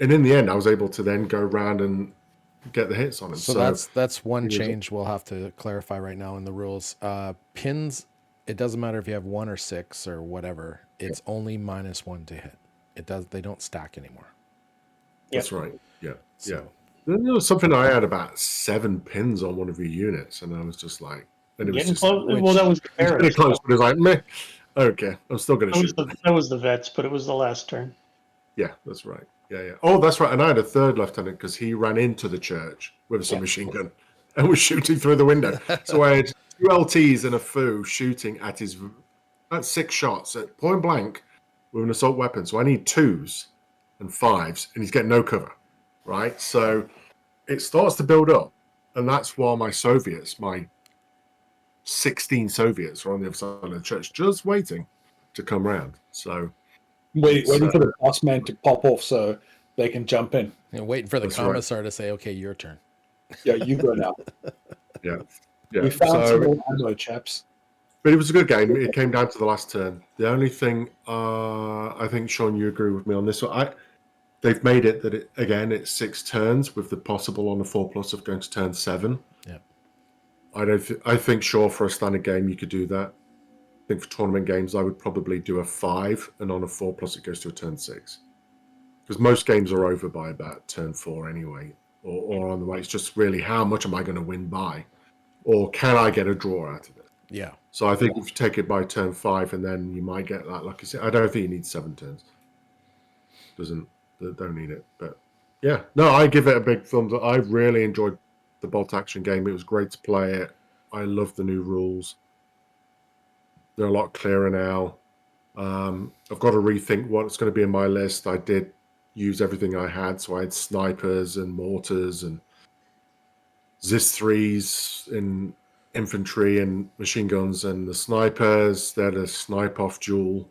[SPEAKER 1] and in the end, I was able to then go around and get the hits on him.
[SPEAKER 4] So that's one change we'll have to clarify right now in the rules. Pins, it doesn't matter if you have 1 or 6 or whatever. It's only -1 to hit. They don't stack anymore.
[SPEAKER 1] That's right. Yeah,
[SPEAKER 4] So,
[SPEAKER 1] yeah. Then there was something I had about 7 pins on one of your units, and I was just like, and it was
[SPEAKER 2] Getting
[SPEAKER 1] just
[SPEAKER 2] close. Well, that was the
[SPEAKER 1] pretty
[SPEAKER 2] Paris.
[SPEAKER 1] close, but it was like, meh. Okay, I'm still going to shoot.
[SPEAKER 2] That was the vets, but it was the last turn.
[SPEAKER 1] Yeah, that's right. Yeah. Oh, that's right. And I had a 3rd lieutenant because he ran into the church with a submachine gun and was shooting through the window. So I had 2 LTs and a FOO shooting at 6 shots at point blank with an assault weapon. So I need 2s and 5s, and he's getting no cover, right? So it starts to build up, and that's while my 16 Soviets are on the other side of the church, just waiting to come round. So
[SPEAKER 3] Waiting for the boss man to pop off so they can jump in.
[SPEAKER 4] waiting for the
[SPEAKER 1] That's right.
[SPEAKER 4] commissar to say, "Okay, your turn."
[SPEAKER 3] Yeah, you go now.
[SPEAKER 1] yeah.
[SPEAKER 3] We found some more ammo, chaps.
[SPEAKER 1] But it was a good game. It came down to the last turn. The only thing, I think, Sean, you agree with me on this one. They've made it that it's 6 turns with the possible on the 4+ of going to turn 7.
[SPEAKER 4] Yeah.
[SPEAKER 1] I think sure for a standard game you could do that. I think for tournament games I would probably do a 5, and on a 4+ it goes to a turn 6. Because most games are over by about turn 4 anyway, or on the way. It's just really how much am I going to win by, or can I get a draw out of it?
[SPEAKER 4] Yeah.
[SPEAKER 1] So I think if you take it by turn 5, and then you might get that lucky. I don't think you need 7 turns. Don't need it. But yeah, no, I give it a big thumbs up. I really enjoyed the bolt action game. It was great to play it. I love the new rules. They're a lot clearer now. I've got to rethink what's going to be in my list. I did use everything I had, so I had snipers and mortars and Zis-3s in infantry and machine guns, and the snipers. They had a snipe-off duel,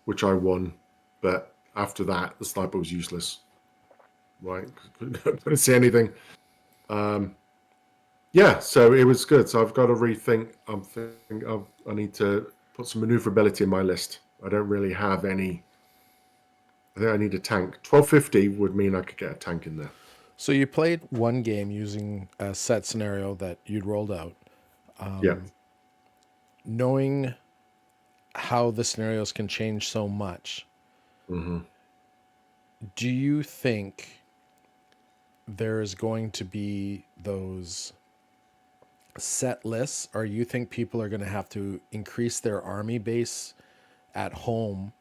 [SPEAKER 1] which I won, but after that, the sniper was useless. Right, couldn't see anything. Yeah, so it was good. So I've got to rethink. I need to put some maneuverability in my list. I don't really have any. I think I need a tank. 1250 would mean I could get a tank in there.
[SPEAKER 4] So you played one game using a set scenario that you'd rolled out.
[SPEAKER 1] Yeah.
[SPEAKER 4] Knowing how the scenarios can change so much, do you think there's going to be those set lists, or you think people are going to have to increase their army base at home,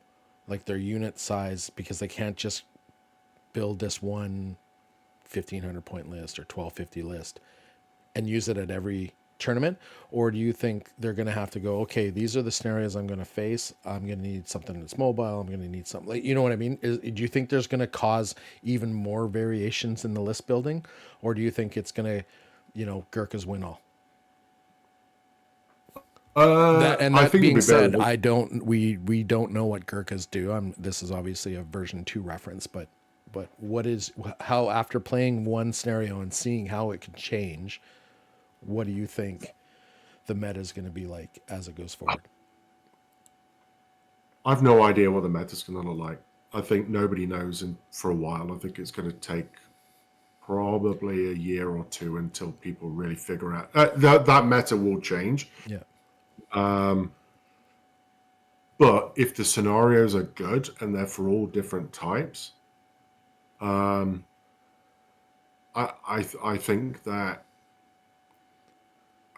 [SPEAKER 4] like their unit size, because they can't just build this one 1,500 point list or 1,250 list and use it at every tournament? Or do you think they're going to have to go, okay, these are the scenarios I'm going to face. I'm going to need something that's mobile. I'm going to need something like, you know what I mean? Do you think there's going to cause even more variations in the list building? Or do you think it's going to, Gurkhas win all? That being said, we don't know what Gurkhas do. This is obviously a version 2 reference, but how after playing one scenario and seeing how it can change, what do you think the meta is going to be like as it goes forward?
[SPEAKER 1] I've no idea what the meta is going to look like. I think nobody knows, and for a while, I think it's going to take probably a year or 2 until people really figure out that meta will change.
[SPEAKER 4] Yeah.
[SPEAKER 1] But if the scenarios are good and they're for all different types, I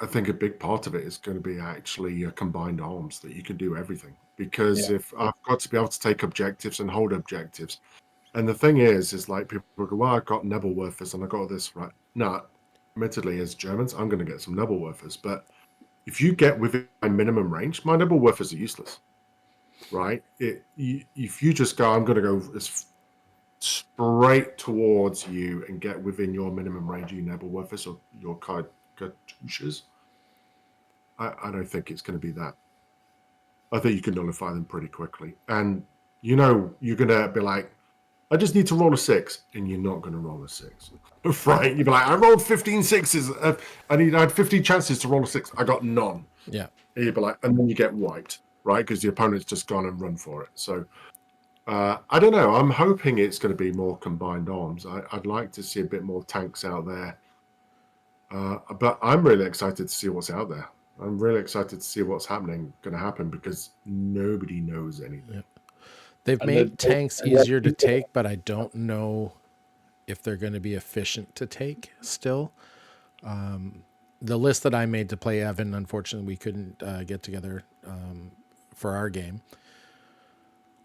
[SPEAKER 1] think a big part of it is going to be actually combined arms, that you can do everything. Because if I've got to be able to take objectives and hold objectives, and the thing is like people go, well, I've got Nebelwerfers and I got this, right? No, admittedly, as Germans, I'm going to get some Nebelwerfers, but if you get within my minimum range, my double woofers are useless, right? If you just go, I'm going to go straight towards you and get within your minimum range, you nebel woofers or your cartouches. I don't think it's going to be that. I think you can nullify them pretty quickly. And you're going to be like, I just need to roll a 6, and you're not going to roll a 6. Right? You'd be like, I rolled 15 6s. I had 15 chances to roll a 6. I got none.
[SPEAKER 4] Yeah.
[SPEAKER 1] And you'd be like, and then you get wiped, right? Because the opponent's just gone and run for it. So I don't know. I'm hoping it's going to be more combined arms. I'd like to see a bit more tanks out there. But I'm really excited to see what's out there. I'm really excited to see what's going to happen, because nobody knows anything.
[SPEAKER 4] Yeah. They've made tanks easier to take, but I don't know if they're going to be efficient to take still. The list that I made to play Evan, unfortunately, we couldn't get together for our game,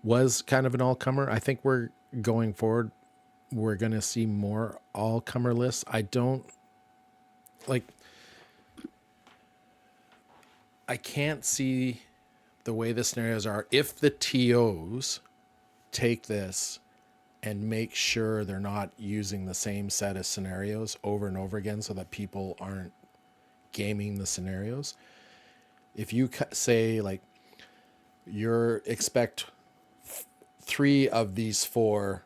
[SPEAKER 4] was kind of an all-comer. I think we're going forward, we're going to see more all-comer lists. I can't see the way the scenarios are if the TOs take this and make sure they're not using the same set of scenarios over and over again so that people aren't gaming the scenarios. If you say, like, you expect 3 of these 4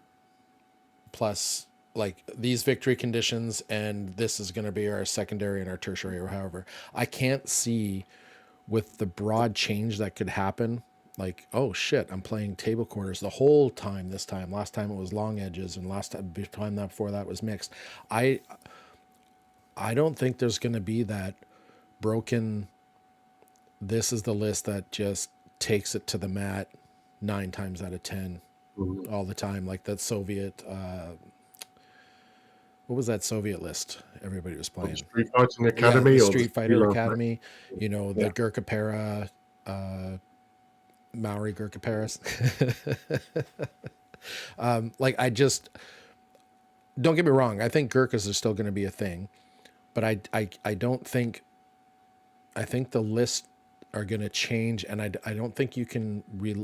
[SPEAKER 4] plus, like, these victory conditions, and this is going to be our secondary and our tertiary or however, I can't see with the broad change that could happen, like, oh shit, I'm playing table quarters the whole time this time. Last time it was long edges, and last time before that was mixed. I don't think there's going to be that broken, this is the list that just takes it to the mat 9 times out of 10 all the time, like that Soviet what was that Soviet list everybody was playing?
[SPEAKER 1] Street Fighting Academy,
[SPEAKER 4] the
[SPEAKER 1] or
[SPEAKER 4] Street Fighter
[SPEAKER 1] Hero
[SPEAKER 4] Academy, the Gurkha Para, Maori Gurkha Paris. I just, don't get me wrong, I think Gurkhas are still going to be a thing, but I don't think, I think the lists are going to change, and I don't think you can,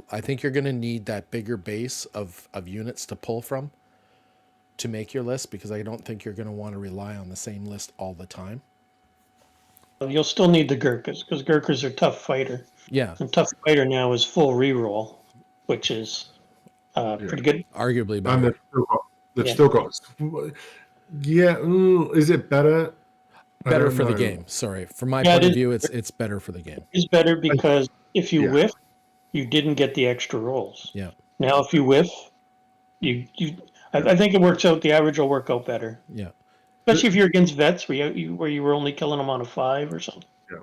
[SPEAKER 4] I think you're going to need that bigger base of units to pull from to make your list, because I don't think you're going to want to rely on the same list all the time.
[SPEAKER 2] You'll still need the Gurkhas, because Gurkhas are tough fighter.
[SPEAKER 4] Yeah.
[SPEAKER 2] And tough fighter now is full reroll, which is pretty good.
[SPEAKER 4] Arguably
[SPEAKER 1] And
[SPEAKER 4] better.
[SPEAKER 1] they've still got. Yeah, is it better?
[SPEAKER 4] Better for the game. Sorry, from my point of view, it's better for the game.
[SPEAKER 2] It's better because if you whiff, you didn't get the extra rolls.
[SPEAKER 4] Yeah.
[SPEAKER 2] Now, if you whiff, I think it works out. The average will work out better.
[SPEAKER 4] Yeah.
[SPEAKER 2] Especially if you're against vets where you were only killing them on a 5 or something.
[SPEAKER 1] Yeah.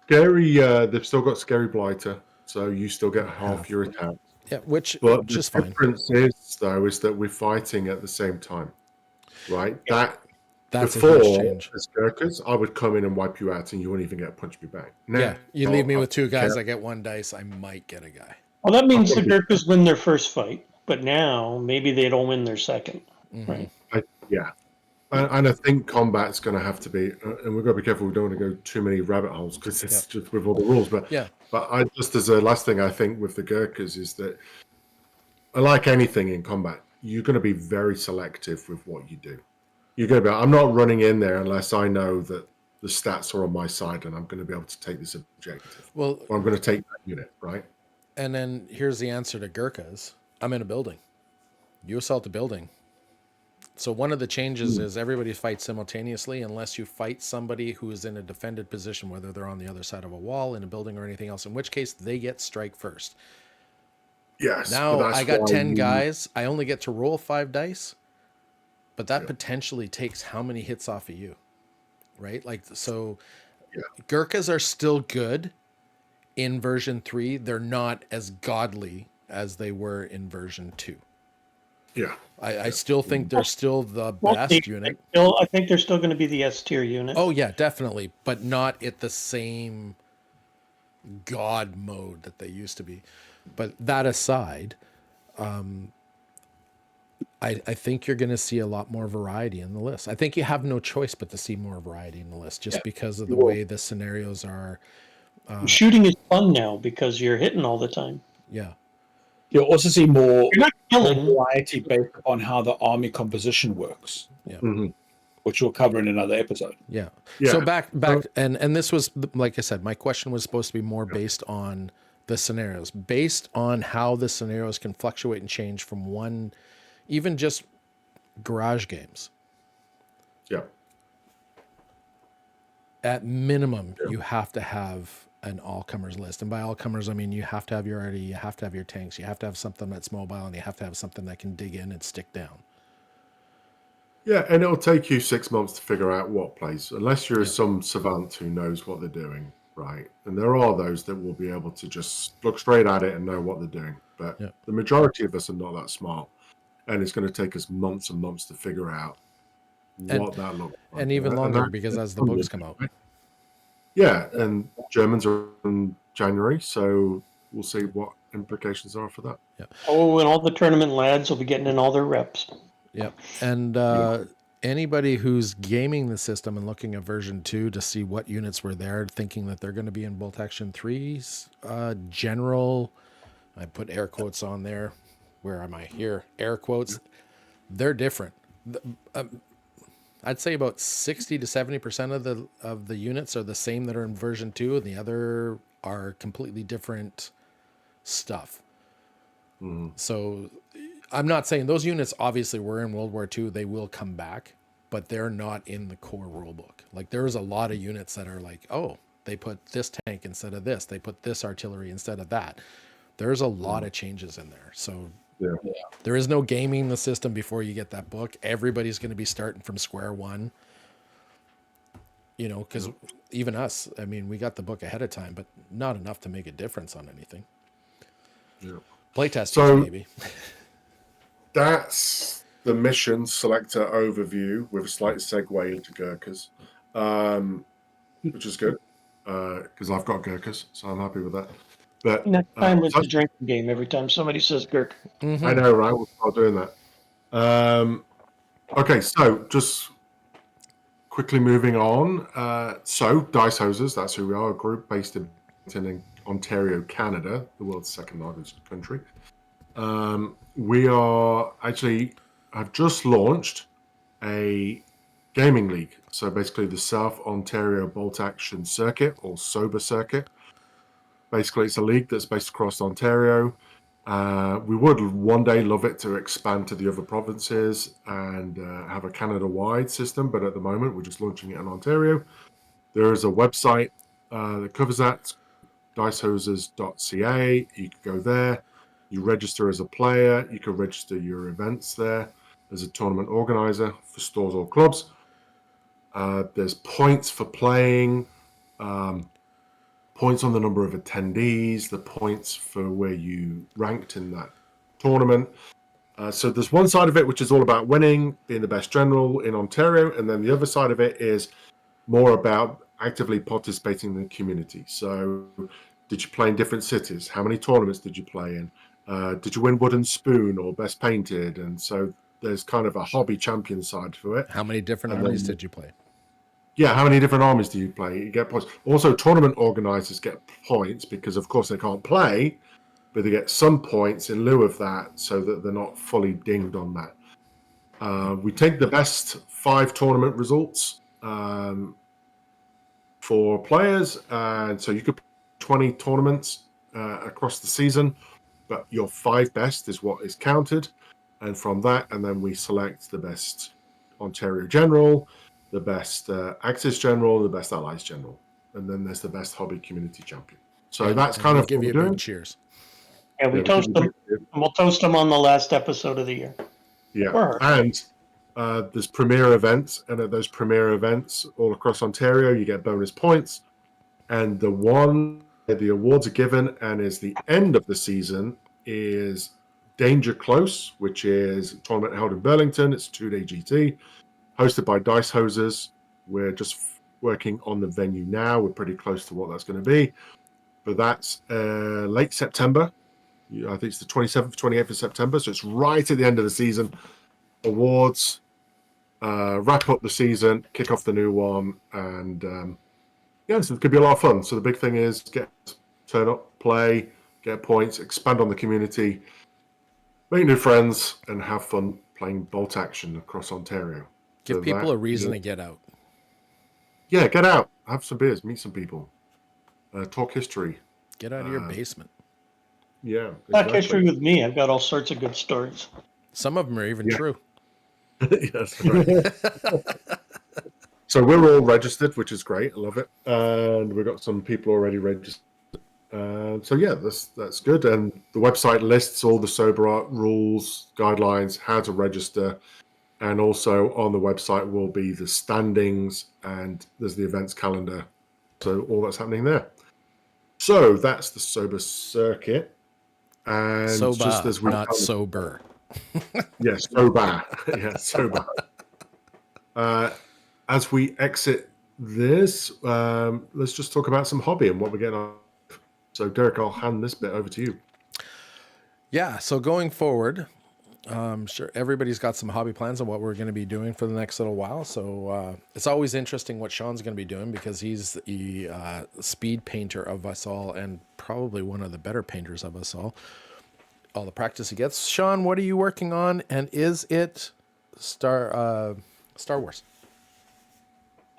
[SPEAKER 1] Scary. They've still got Scary Blighter, so you still get half your attack.
[SPEAKER 4] Yeah, which
[SPEAKER 1] the
[SPEAKER 4] is fine.
[SPEAKER 1] difference is, though, is that we're fighting at the same time, right?
[SPEAKER 4] That's
[SPEAKER 1] before,
[SPEAKER 4] a huge change.
[SPEAKER 1] as Gurkhas, I would come in and wipe you out, and you wouldn't even get a punch me back.
[SPEAKER 4] Now, you leave me with 2 guys, I get 1 dice, I might get a guy.
[SPEAKER 2] Well, that means the Gurkhas win their first fight, but now maybe they don't win their second.
[SPEAKER 4] Mm-hmm.
[SPEAKER 2] Right?
[SPEAKER 1] And I think combat's going to have to be, and we've got to be careful we don't want to go too many rabbit holes, because it's just with all the rules. But I just, as a last thing, I think with the Gurkhas is that, like anything in combat, you're going to be very selective with what you do. You're going to be, I'm not running in there unless I know that the stats are on my side and I'm going to be able to take this objective.
[SPEAKER 4] Well,
[SPEAKER 1] or I'm going to take that unit, right?
[SPEAKER 4] And then here's the answer to Gurkhas. I'm in a building. You assault the building. So one of the changes is everybody fights simultaneously unless you fight somebody who is in a defended position, whether they're on the other side of a wall, in a building, or anything else, in which case they get strike first.
[SPEAKER 1] Yes.
[SPEAKER 4] Now I got 10 guys. I only get to roll 5 dice, but that potentially takes how many hits off of you, right? Like, so Gurkhas are still good in version 3. They're not as godly as they were in version 2.
[SPEAKER 1] Yeah.
[SPEAKER 4] I still think they're still the best unit.
[SPEAKER 2] I think they're still going to be the S tier unit.
[SPEAKER 4] Oh yeah, definitely, but not at the same god mode that they used to be. But that aside, I think you're going to see a lot more variety in the list. I think you have no choice but to see more variety in the list just because of the
[SPEAKER 3] Well-
[SPEAKER 4] way the scenarios are.
[SPEAKER 2] Shooting is fun now because you're hitting all the time.
[SPEAKER 4] Yeah.
[SPEAKER 3] You'll also see more
[SPEAKER 2] You're not killing.
[SPEAKER 3] variety based upon how the army composition works,
[SPEAKER 1] Mhm.
[SPEAKER 3] which we'll cover in another episode.
[SPEAKER 4] Yeah.
[SPEAKER 1] Yeah.
[SPEAKER 4] So back, and this was, like I said, my question was supposed to be more based on the scenarios, based on how the scenarios can fluctuate and change from one, even just garage games.
[SPEAKER 1] Yeah.
[SPEAKER 4] At minimum, you have to have an all-comers list. And by all-comers, I mean you have to have your arty, you have to have your tanks, you have to have something that's mobile, and you have to have something that can dig in and stick down.
[SPEAKER 1] Yeah, and it'll take you 6 months to figure out what plays, unless you're some savant who knows what they're doing, right? And there are those that will be able to just look straight at it and know what they're doing. But
[SPEAKER 4] Yeah.
[SPEAKER 1] the majority of us are not that smart. And it's going to take us months and months to figure out what that looks like.
[SPEAKER 4] And even
[SPEAKER 1] And
[SPEAKER 4] longer
[SPEAKER 1] that-
[SPEAKER 4] because as the books come out.
[SPEAKER 1] Yeah, and Germans are in January, so we'll see what implications are for that.
[SPEAKER 2] Oh, and all the tournament lads will be getting in all their reps.
[SPEAKER 4] Yep. And anybody who's gaming the system and looking at version 2 to see what units were there, thinking that they're going to be in Bolt Action 3's general, I put air quotes on there. Where am I here? Air quotes. They're different. I'd say about 60 to 70% of the units are the same that are in version 2, and the other are completely different stuff. So I'm not saying those units obviously were in World War II. They will come back, but they're not in the core rulebook. Like there's a lot of units that are like, oh, they put this tank instead of this. They put this artillery instead of that. There's a lot of changes in there. So there is no gaming the system before you get that book. Everybody's going to be starting from square one. You know, because even us, I mean, we got the book ahead of time, but not enough to make a difference on anything.
[SPEAKER 1] Yeah.
[SPEAKER 4] Playtesters,
[SPEAKER 1] So-
[SPEAKER 4] maybe.
[SPEAKER 1] That's the mission selector overview with a slight segue into Gurkhas, which is good because I've got Gurkhas, so I'm happy with that. But
[SPEAKER 2] Next time it's
[SPEAKER 1] so-
[SPEAKER 2] a drinking game every time somebody says Gurk.
[SPEAKER 1] I know, right? We'll start doing that. Okay, so just quickly moving on. So Dice Hosers, that's who we are, a group based in Ontario, Canada, the world's second largest country. We are actually have just launched a gaming league. So basically the South Ontario Bolt Action Circuit or SOBA Circuit. Basically, it's a league that's based across Ontario. We would one day love it to expand to the other provinces and have a Canada-wide system, but at the moment we're just launching it in Ontario. There is a website that covers that, dicehosers.ca. You can go there. You register as a player. You can register your events there as a tournament organizer for stores or clubs. There's points for playing. Points on the number of attendees, the points for where you ranked in that tournament. So there's one side of it which is all about winning, being the best general in Ontario, and then the other side of it is more about actively participating in the community. So did you play in different cities? How many tournaments did you play in? Did you win Wooden Spoon or Best Painted? And so there's kind of a hobby champion side to it.
[SPEAKER 4] How many different
[SPEAKER 1] And
[SPEAKER 4] armies
[SPEAKER 1] then-
[SPEAKER 4] did you play?
[SPEAKER 1] Yeah, how many different armies do you play? You get points. Also, tournament organizers get points because, of course, they can't play, but they get some points in lieu of that so that they're not fully dinged on that. We take the best 5 tournament results for players, and so you could play 20 tournaments across the season, but your 5 best is what is counted, and from that, and then we select the best Ontario General, the best Axis General, the best Allies General, and then there's the best Hobby Community Champion. So
[SPEAKER 4] And-
[SPEAKER 1] that's
[SPEAKER 4] and
[SPEAKER 1] kind
[SPEAKER 4] we'll
[SPEAKER 1] of
[SPEAKER 4] give
[SPEAKER 1] what
[SPEAKER 4] you
[SPEAKER 1] we're
[SPEAKER 4] a
[SPEAKER 1] doing.
[SPEAKER 4] big cheers.
[SPEAKER 2] Yeah, we
[SPEAKER 1] Yeah,
[SPEAKER 2] toast them. And we'll toast them on the last episode of the year.
[SPEAKER 1] Yeah,
[SPEAKER 2] Or-
[SPEAKER 1] and there's premier events, and at those premier events all across Ontario, you get bonus points. And the one that the awards are given and is the end of the season is Danger Close, which is a tournament held in Burlington. It's a 2-day GT, hosted by Dice Hosers. We're just working on the venue now. We're pretty close to what that's going to be, but that's late September. I think it's the 27th, 28th of September, so it's right at the end of the season. awards, wrap up the season, kick off the new one, and so it could be a lot of fun. So the big thing is turn up, play, get points, expand on the community, make new friends, and have fun playing Bolt Action across Ontario.
[SPEAKER 4] Give
[SPEAKER 1] So
[SPEAKER 4] people
[SPEAKER 1] that-
[SPEAKER 4] a reason to get out.
[SPEAKER 1] Yeah, get out, have some beers, meet some people, talk history.
[SPEAKER 4] Get out of your basement.
[SPEAKER 1] Yeah,
[SPEAKER 2] Talk history with me. I've got all sorts of good stories.
[SPEAKER 4] Some of them are even
[SPEAKER 1] Yeah.
[SPEAKER 4] true.
[SPEAKER 1] Yes, right. So we're all registered, which is great. I love it, and we've got some people already registered. So yeah, that's good. And the website lists all the sober art rules, guidelines, how to register, and also on the website will be the standings and there's the events calendar. So all that's happening there. So that's the sober circuit. And
[SPEAKER 4] Sober,
[SPEAKER 1] just as we
[SPEAKER 4] not sober.
[SPEAKER 1] Yes, sober. Yeah, sober. As we exit this, let's just talk about some hobby and what we're getting on. So, Derek, I'll hand this bit over to you.
[SPEAKER 4] Yeah. So going forward, sure everybody's got some hobby plans on what we're going to be doing for the next little while. So it's always interesting what Sean's going to be doing because he's the speed painter of us all and probably one of the better painters of us all. All the practice he gets. Sean, what are you working on? And is it Star Wars?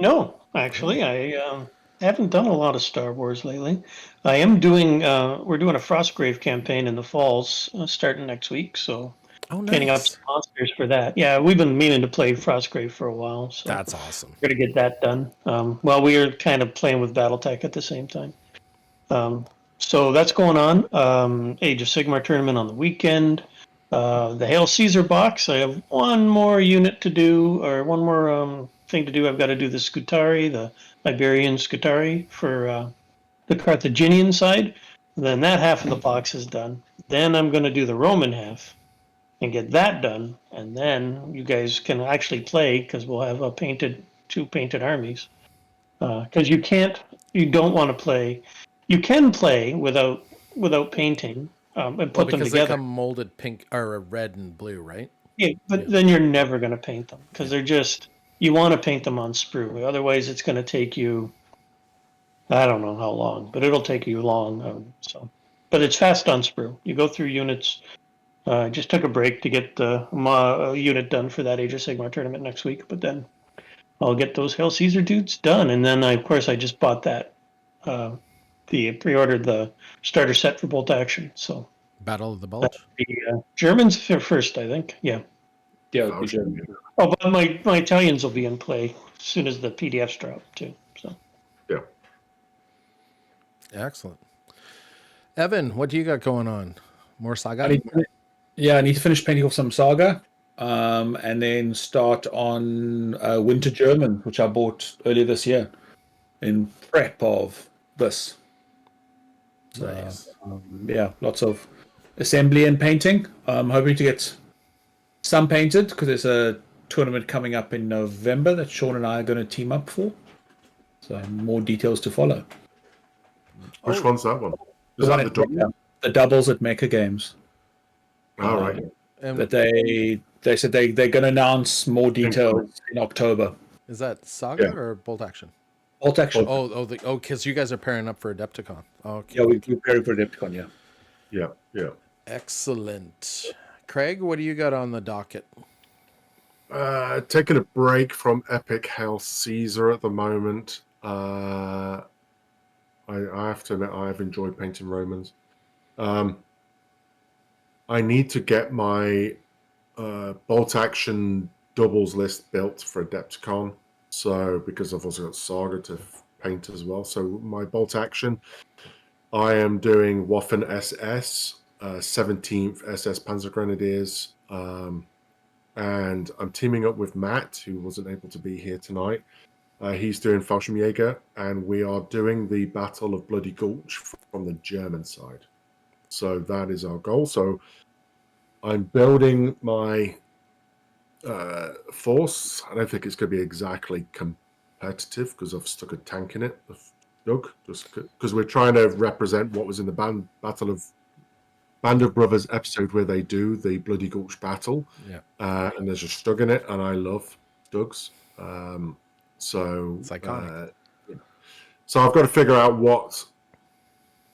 [SPEAKER 2] No, actually, I haven't done a lot of Star Wars lately. I am doing. We're doing a Frostgrave campaign in the falls, starting next week. So
[SPEAKER 4] Oh,
[SPEAKER 2] training up
[SPEAKER 4] nice.
[SPEAKER 2] some monsters for that. Yeah, we've been meaning to play Frostgrave for a while, so
[SPEAKER 4] That's awesome.
[SPEAKER 2] we're gonna get that done. While we are kind of playing with BattleTech at the same time. So that's going on. Age of Sigmar tournament on the weekend. The Hail Caesar box. I have one more unit to do, or one more thing to do. I've got to do the Scutari, the Iberian Scutari for the Carthaginian side. Then that half of the box is done. Then I'm going to do the Roman half and get that done. And then you guys can actually play because we'll have two painted armies. Because you don't want to play. You can play without painting and
[SPEAKER 4] Well,
[SPEAKER 2] put them
[SPEAKER 4] because they
[SPEAKER 2] together.
[SPEAKER 4] come molded pink or red and blue, right?
[SPEAKER 2] Yeah, but then you're never going to paint them because they're just, you want to paint them on sprue. Otherwise, it's going to take you, I don't know how long, but it'll take you long. But it's fast on sprue. You go through units. I just took a break to get the unit done for that Age of Sigmar tournament next week, but then I'll get those Hail Caesar dudes done. And then, of course, I just bought that, pre-ordered the starter set for Bolt Action. So
[SPEAKER 4] Battle of the Bulge.
[SPEAKER 2] the Germans first, I think. Yeah.
[SPEAKER 3] Yeah, it'd be German.
[SPEAKER 2] Oh, but my Italians will be in play as soon as the PDFs drop too. So
[SPEAKER 1] Yeah.
[SPEAKER 4] Excellent. Evan, what do you got going on? More Saga?
[SPEAKER 3] I need to finish painting off some Saga, and then start on Winter German, which I bought earlier this year, in prep of this. So,
[SPEAKER 4] Nice.
[SPEAKER 3] yeah, lots of assembly and painting. I'm hoping to get some painted because there's a tournament coming up in November that Sean and I are going to team up for. So more details to follow.
[SPEAKER 1] Which one's that one? Is
[SPEAKER 3] The
[SPEAKER 1] that
[SPEAKER 3] one
[SPEAKER 1] the
[SPEAKER 3] at-
[SPEAKER 1] double?
[SPEAKER 3] the doubles at Mecha Games.
[SPEAKER 1] All right.
[SPEAKER 4] And
[SPEAKER 3] But they said they're going to announce more details in October.
[SPEAKER 4] is that Saga
[SPEAKER 1] Yeah.
[SPEAKER 4] or Bolt Action?
[SPEAKER 3] Bolt Action.
[SPEAKER 4] Because you guys are pairing up for Adepticon. Okay.
[SPEAKER 3] Yeah, we're preparing for Adepticon, yeah.
[SPEAKER 1] Yeah.
[SPEAKER 4] Excellent. Craig, what do you got on the docket?
[SPEAKER 1] Taking a break from Epic Hail Caesar at the moment. I have to admit I've enjoyed painting Romans. I need to get my Bolt Action doubles list built for Adepticon. So because I've also got Saga to paint as well. So my Bolt Action, I am doing Waffen SS, 17th SS Panzer Grenadiers, and I'm teaming up with Matt, who wasn't able to be here tonight. He's doing Fallschirmjäger, and we are doing the Battle of Bloody Gulch from the German side. So that is our goal. So I'm building my force. I don't think it's going to be exactly competitive because I've stuck a tank in it, Doug, just because we're trying to represent what was in the Battle of Band of Brothers episode where they do the Bloody Gulch battle,
[SPEAKER 4] Yeah.
[SPEAKER 1] and there's a Stug in it, and I love Stugs. So
[SPEAKER 4] It's iconic.
[SPEAKER 1] yeah. So I've got to figure out what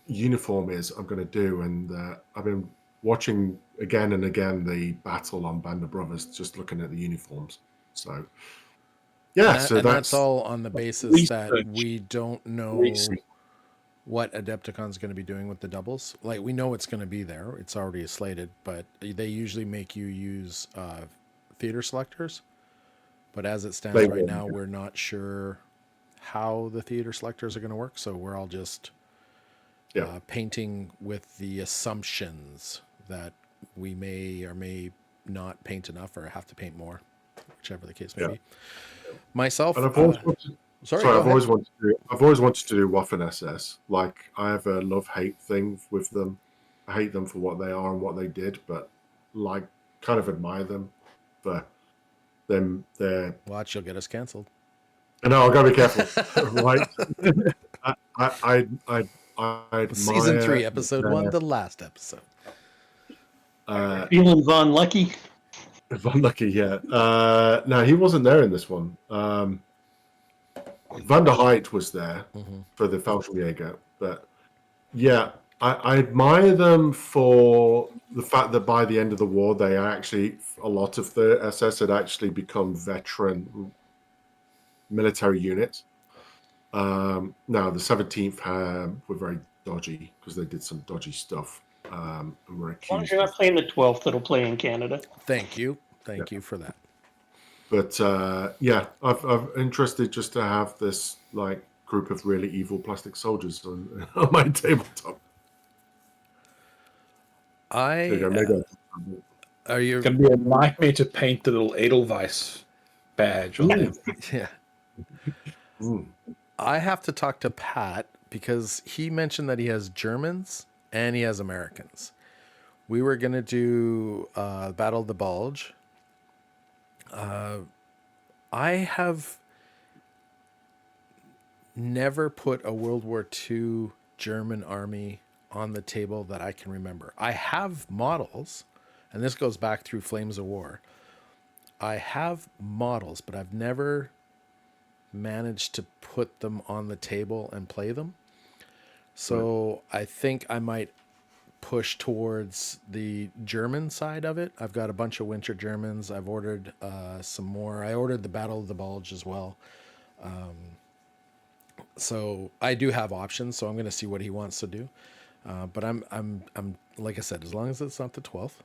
[SPEAKER 1] uniform is I'm going to do, and I've been watching again and again the battle on Band of Brothers, just looking at the uniforms. So yeah, so
[SPEAKER 4] that's all on the basis that
[SPEAKER 3] research.
[SPEAKER 4] we don't know
[SPEAKER 3] Research.
[SPEAKER 4] what Adepticon's going to be doing with the doubles. Like, we know it's going to be there. It's already slated, but they usually make you use theater selectors. But as it stands
[SPEAKER 1] They
[SPEAKER 4] right
[SPEAKER 1] will,
[SPEAKER 4] now, we're not sure how the theater selectors are going to work. So we're all just painting with the assumptions that we may or may not paint enough or have to paint more, whichever the case may be. Myself,
[SPEAKER 1] and I've always wanted,
[SPEAKER 4] sorry,
[SPEAKER 1] I've
[SPEAKER 4] go
[SPEAKER 1] always wanted to do Waffen SS. Like, I have a love-hate thing with them. I hate them for what they are and what they did, but like, kind of admire them for them. They're
[SPEAKER 4] watch, you'll get us canceled.
[SPEAKER 1] no, I gotta be careful. Right? I admire
[SPEAKER 4] Season 3, episode 1, the last episode.
[SPEAKER 2] Feeling Von Lucky.
[SPEAKER 1] Von Lucky, yeah. No, he wasn't there in this one. Van der Height was there for the Fallschirmjäger, but yeah, I admire them for the fact that by the end of the war, they actually, a lot of the SS had actually become veteran military units. Now, the 17th were very dodgy because they did some dodgy stuff. And were
[SPEAKER 2] As long as
[SPEAKER 1] accused.
[SPEAKER 2] you're not playing the 12th, it'll play in Canada.
[SPEAKER 4] Thank you you for that.
[SPEAKER 1] But yeah, I'm interested just to have this like group of really evil plastic soldiers on my tabletop. Are you?
[SPEAKER 3] It's going to be a nightmare to paint the little Edelweiss badge on them.
[SPEAKER 4] Yeah. I have to talk to Pat because he mentioned that he has Germans and he has Americans. We were going to do Battle of the Bulge. I have never put a World War II German army on the table that I can remember. I have models, and this goes back through Flames of War. I have models, but I've never managed to put them on the table and play them. So I think I might push towards the German side of it. I've got a bunch of Winter Germans. I've ordered some more. I ordered the Battle of the Bulge as well. So I do have options. So I'm going to see what he wants to do. But I'm like I said, as long as it's not the 12th,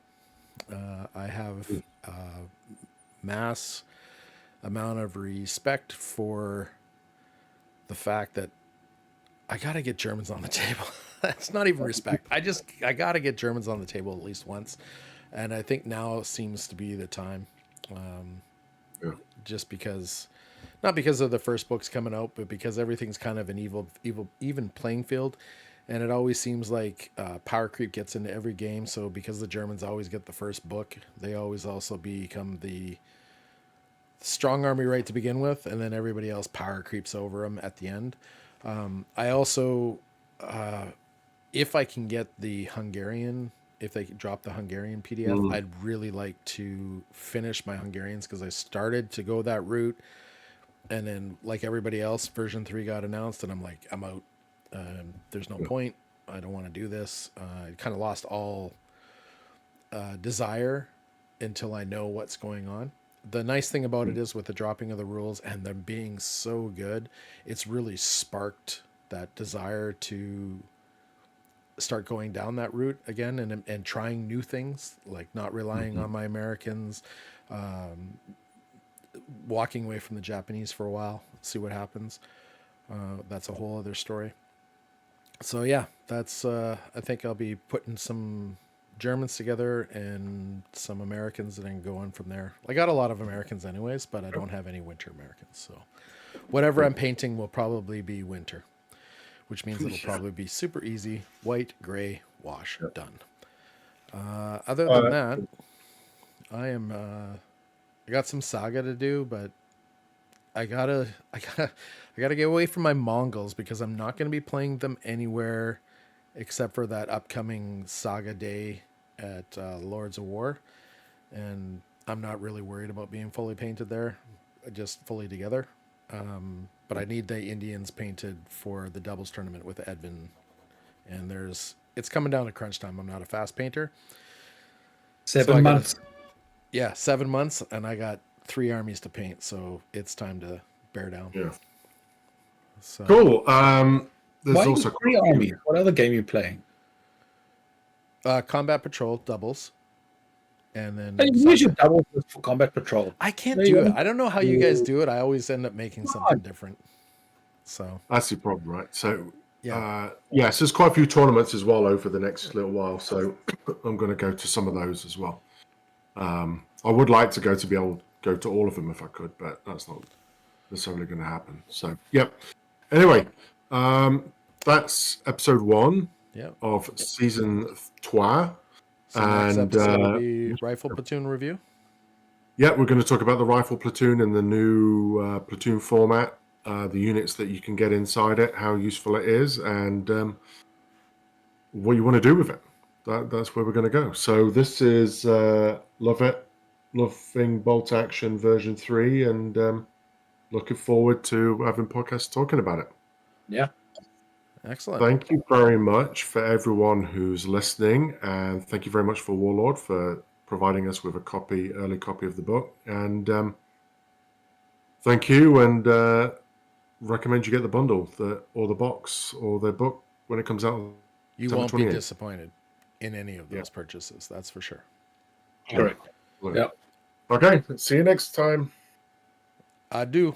[SPEAKER 4] I have mass amount of respect for the fact that I got to get Germans on the table. That's not even respect. I got to get Germans on the table at least once. And I think now seems to be the time. Just because, not because of the first books coming out, but because everything's kind of an even playing field. And it always seems like power creep gets into every game. So because the Germans always get the first book, they always also become the strong army right to begin with. And then everybody else power creeps over them at the end. I also, if I can get the Hungarian, if they drop the Hungarian PDF, I'd really like to finish my Hungarians because I started to go that route. And then, like everybody else, version 3 got announced, and I'm like, I'm out. There's no point. I don't want to do this. I kind of lost all desire until I know what's going on. The nice thing about it is with the dropping of the rules and them being so good, it's really sparked that desire to start going down that route again and trying new things, like not relying on my Americans, walking away from the Japanese for a while, see what happens. That's a whole other story. So yeah, that's I think I'll be putting some Germans together and some Americans and then go on from there. I got a lot of Americans anyways, but I don't have any Winter Americans. So whatever I'm painting will probably be winter, which means it'll probably be super easy. White, gray, wash, done. Other than that, I got some Saga to do, but I gotta get away from my Mongols because I'm not going to be playing them anywhere except for that upcoming Saga Day at Lords of War. And I'm not really worried about being fully painted there, just fully together. But I need the Indians painted for the doubles tournament with Edvin. And it's coming down to crunch time. I'm not a fast painter.
[SPEAKER 3] 7
[SPEAKER 4] I gotta-
[SPEAKER 3] months.
[SPEAKER 4] Yeah, 7 months, and I got 3 armies to paint, so it's time to bear down.
[SPEAKER 1] Yeah.
[SPEAKER 4] So,
[SPEAKER 1] Cool. There's
[SPEAKER 3] Why
[SPEAKER 1] also
[SPEAKER 3] 3 armies? What other game are you playing?
[SPEAKER 4] Combat Patrol doubles, and then
[SPEAKER 3] Hey, you should double this for Combat Patrol.
[SPEAKER 4] I can't
[SPEAKER 3] There
[SPEAKER 4] do
[SPEAKER 3] you
[SPEAKER 4] it.
[SPEAKER 3] go.
[SPEAKER 4] I don't know how you guys do it. I always end up making something different. So
[SPEAKER 1] That's the problem, right? So,
[SPEAKER 4] yeah,
[SPEAKER 1] yes, there's quite a few tournaments as well over the next little while. So, I'm going to go to some of those as well. I would like to be able to go to all of them if I could, but that's not necessarily going to happen. So, yep. Anyway, that's episode 1
[SPEAKER 4] yeah.
[SPEAKER 1] of season 3.
[SPEAKER 4] So next
[SPEAKER 1] And,
[SPEAKER 4] episode will be Rifle Platoon review.
[SPEAKER 1] Yeah, we're going to talk about the rifle platoon and the new platoon format, the units that you can get inside it, how useful it is, and what you want to do with it. That's where we're going to go. So this is Loving Bolt Action version 3, and looking forward to having podcasts talking about it.
[SPEAKER 3] Yeah.
[SPEAKER 4] Excellent.
[SPEAKER 1] Thank you very much for everyone who's listening, and thank you very much for Warlord for providing us with a early copy of the book. And thank you, and recommend you get the bundle, or the box, or the book when it comes out.
[SPEAKER 4] You
[SPEAKER 1] September
[SPEAKER 4] won't be
[SPEAKER 1] 28th.
[SPEAKER 4] disappointed in any of those purchases. That's for sure.
[SPEAKER 3] Correct.
[SPEAKER 1] Okay, see you next time.
[SPEAKER 4] I do.